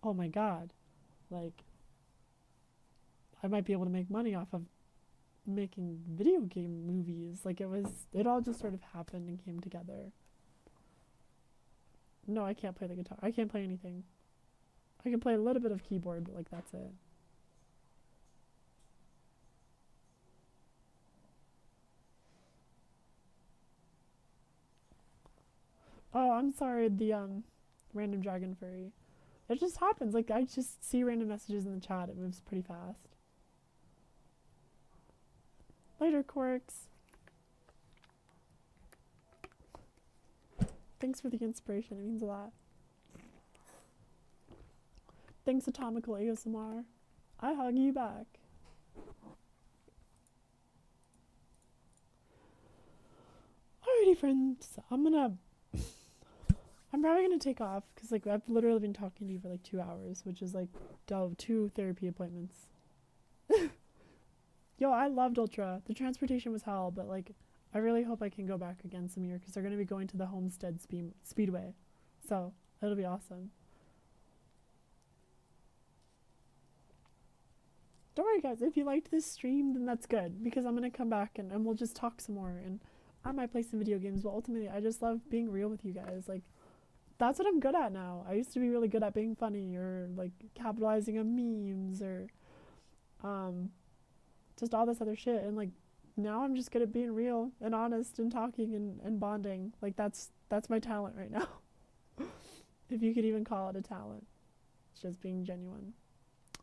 oh my god, like I might be able to make money off of making video game movies. Like it all just sort of happened and came together. No, I can't play the guitar. I can't play anything. I can play a little bit of keyboard, but like that's it. Oh, I'm sorry, the random dragon furry. It just happens. Like, I just see random messages in the chat. It moves pretty fast. Later, Quarks. Thanks for the inspiration. It means a lot. Thanks, Atomical ASMR. I hug you back. Alrighty, friends. I'm probably gonna take off because like I've literally been talking to you for like 2 hours, which is like 2 therapy appointments. Yo, I loved Ultra. The transportation was hell, but like I really hope I can go back again some year because they're gonna be going to the Homestead Speedway, so it'll be awesome. Don't worry, guys. If you liked this stream, then that's good because I'm gonna come back and we'll just talk some more, and I might play some video games. But ultimately, I just love being real with you guys. Like, that's what I'm good at now. I used to be really good at being funny or like capitalizing on memes or just all this other shit, and like now I'm just good at being real and honest and talking and bonding. Like that's my talent right now. If you could even call it a talent. just being genuine.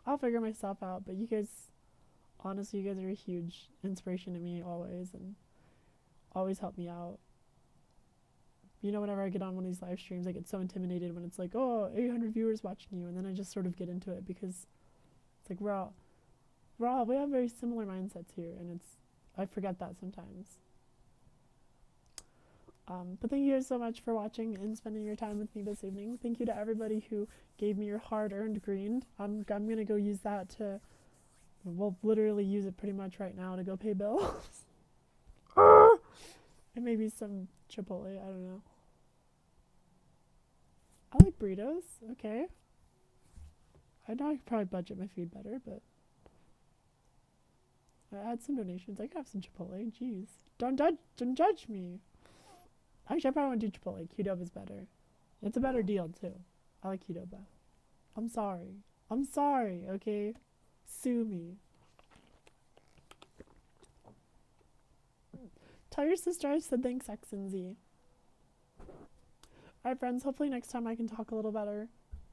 I'll figure myself out, but you guys, honestly, you guys are a huge inspiration to me always, and always help me out. You know, whenever I get on one of these live streams, I get so intimidated when it's like, oh, 800 viewers watching you, and then I just sort of get into it because it's like, we have very similar mindsets here, and I forget that sometimes. But thank you guys so much for watching and spending your time with me this evening. Thank you to everybody who gave me your hard-earned green. I'm gonna go use that to, well, literally use it pretty much right now to go pay bills. And maybe some Chipotle, I don't know. I like burritos, okay. I know I could probably budget my food better, but I had some donations. I could have some Chipotle, jeez. Don't judge me. Actually, I probably won't do Chipotle. Qdoba is better. It's a better deal, too. I like Qdoba. I'm sorry, okay? Sue me. Tell your sister I said thanks, X and Z. Alright, friends, hopefully next time I can talk a little better.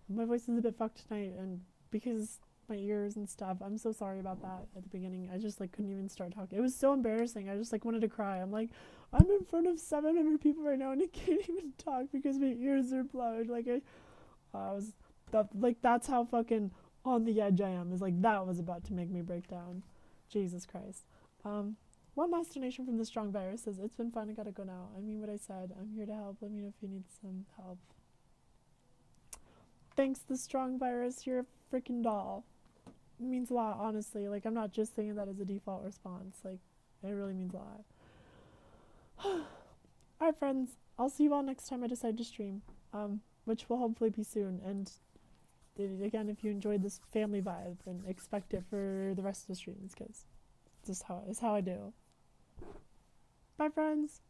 My voice is a bit fucked tonight, and because my ears and stuff, I'm so sorry about that at the beginning. I just, couldn't even start talking. It was so embarrassing. I just, wanted to cry. I'm like, I'm in front of 700 people right now, and I can't even talk because my ears are blown. That's how fucking on the edge I am. Is that was about to make me break down. Jesus Christ. One last donation from the Strong Virus says, it's been fun, I gotta go now. I mean what I said. I'm here to help. Let me know if you need some help. Thanks, the Strong Virus. You're a freaking doll. It means a lot, honestly. I'm not just saying that as a default response. It really means a lot. Alright, friends. I'll see you all next time I decide to stream. Which will hopefully be soon. And again, if you enjoyed this family vibe, then expect it for the rest of the streams, because it's how I do. Bye, friends.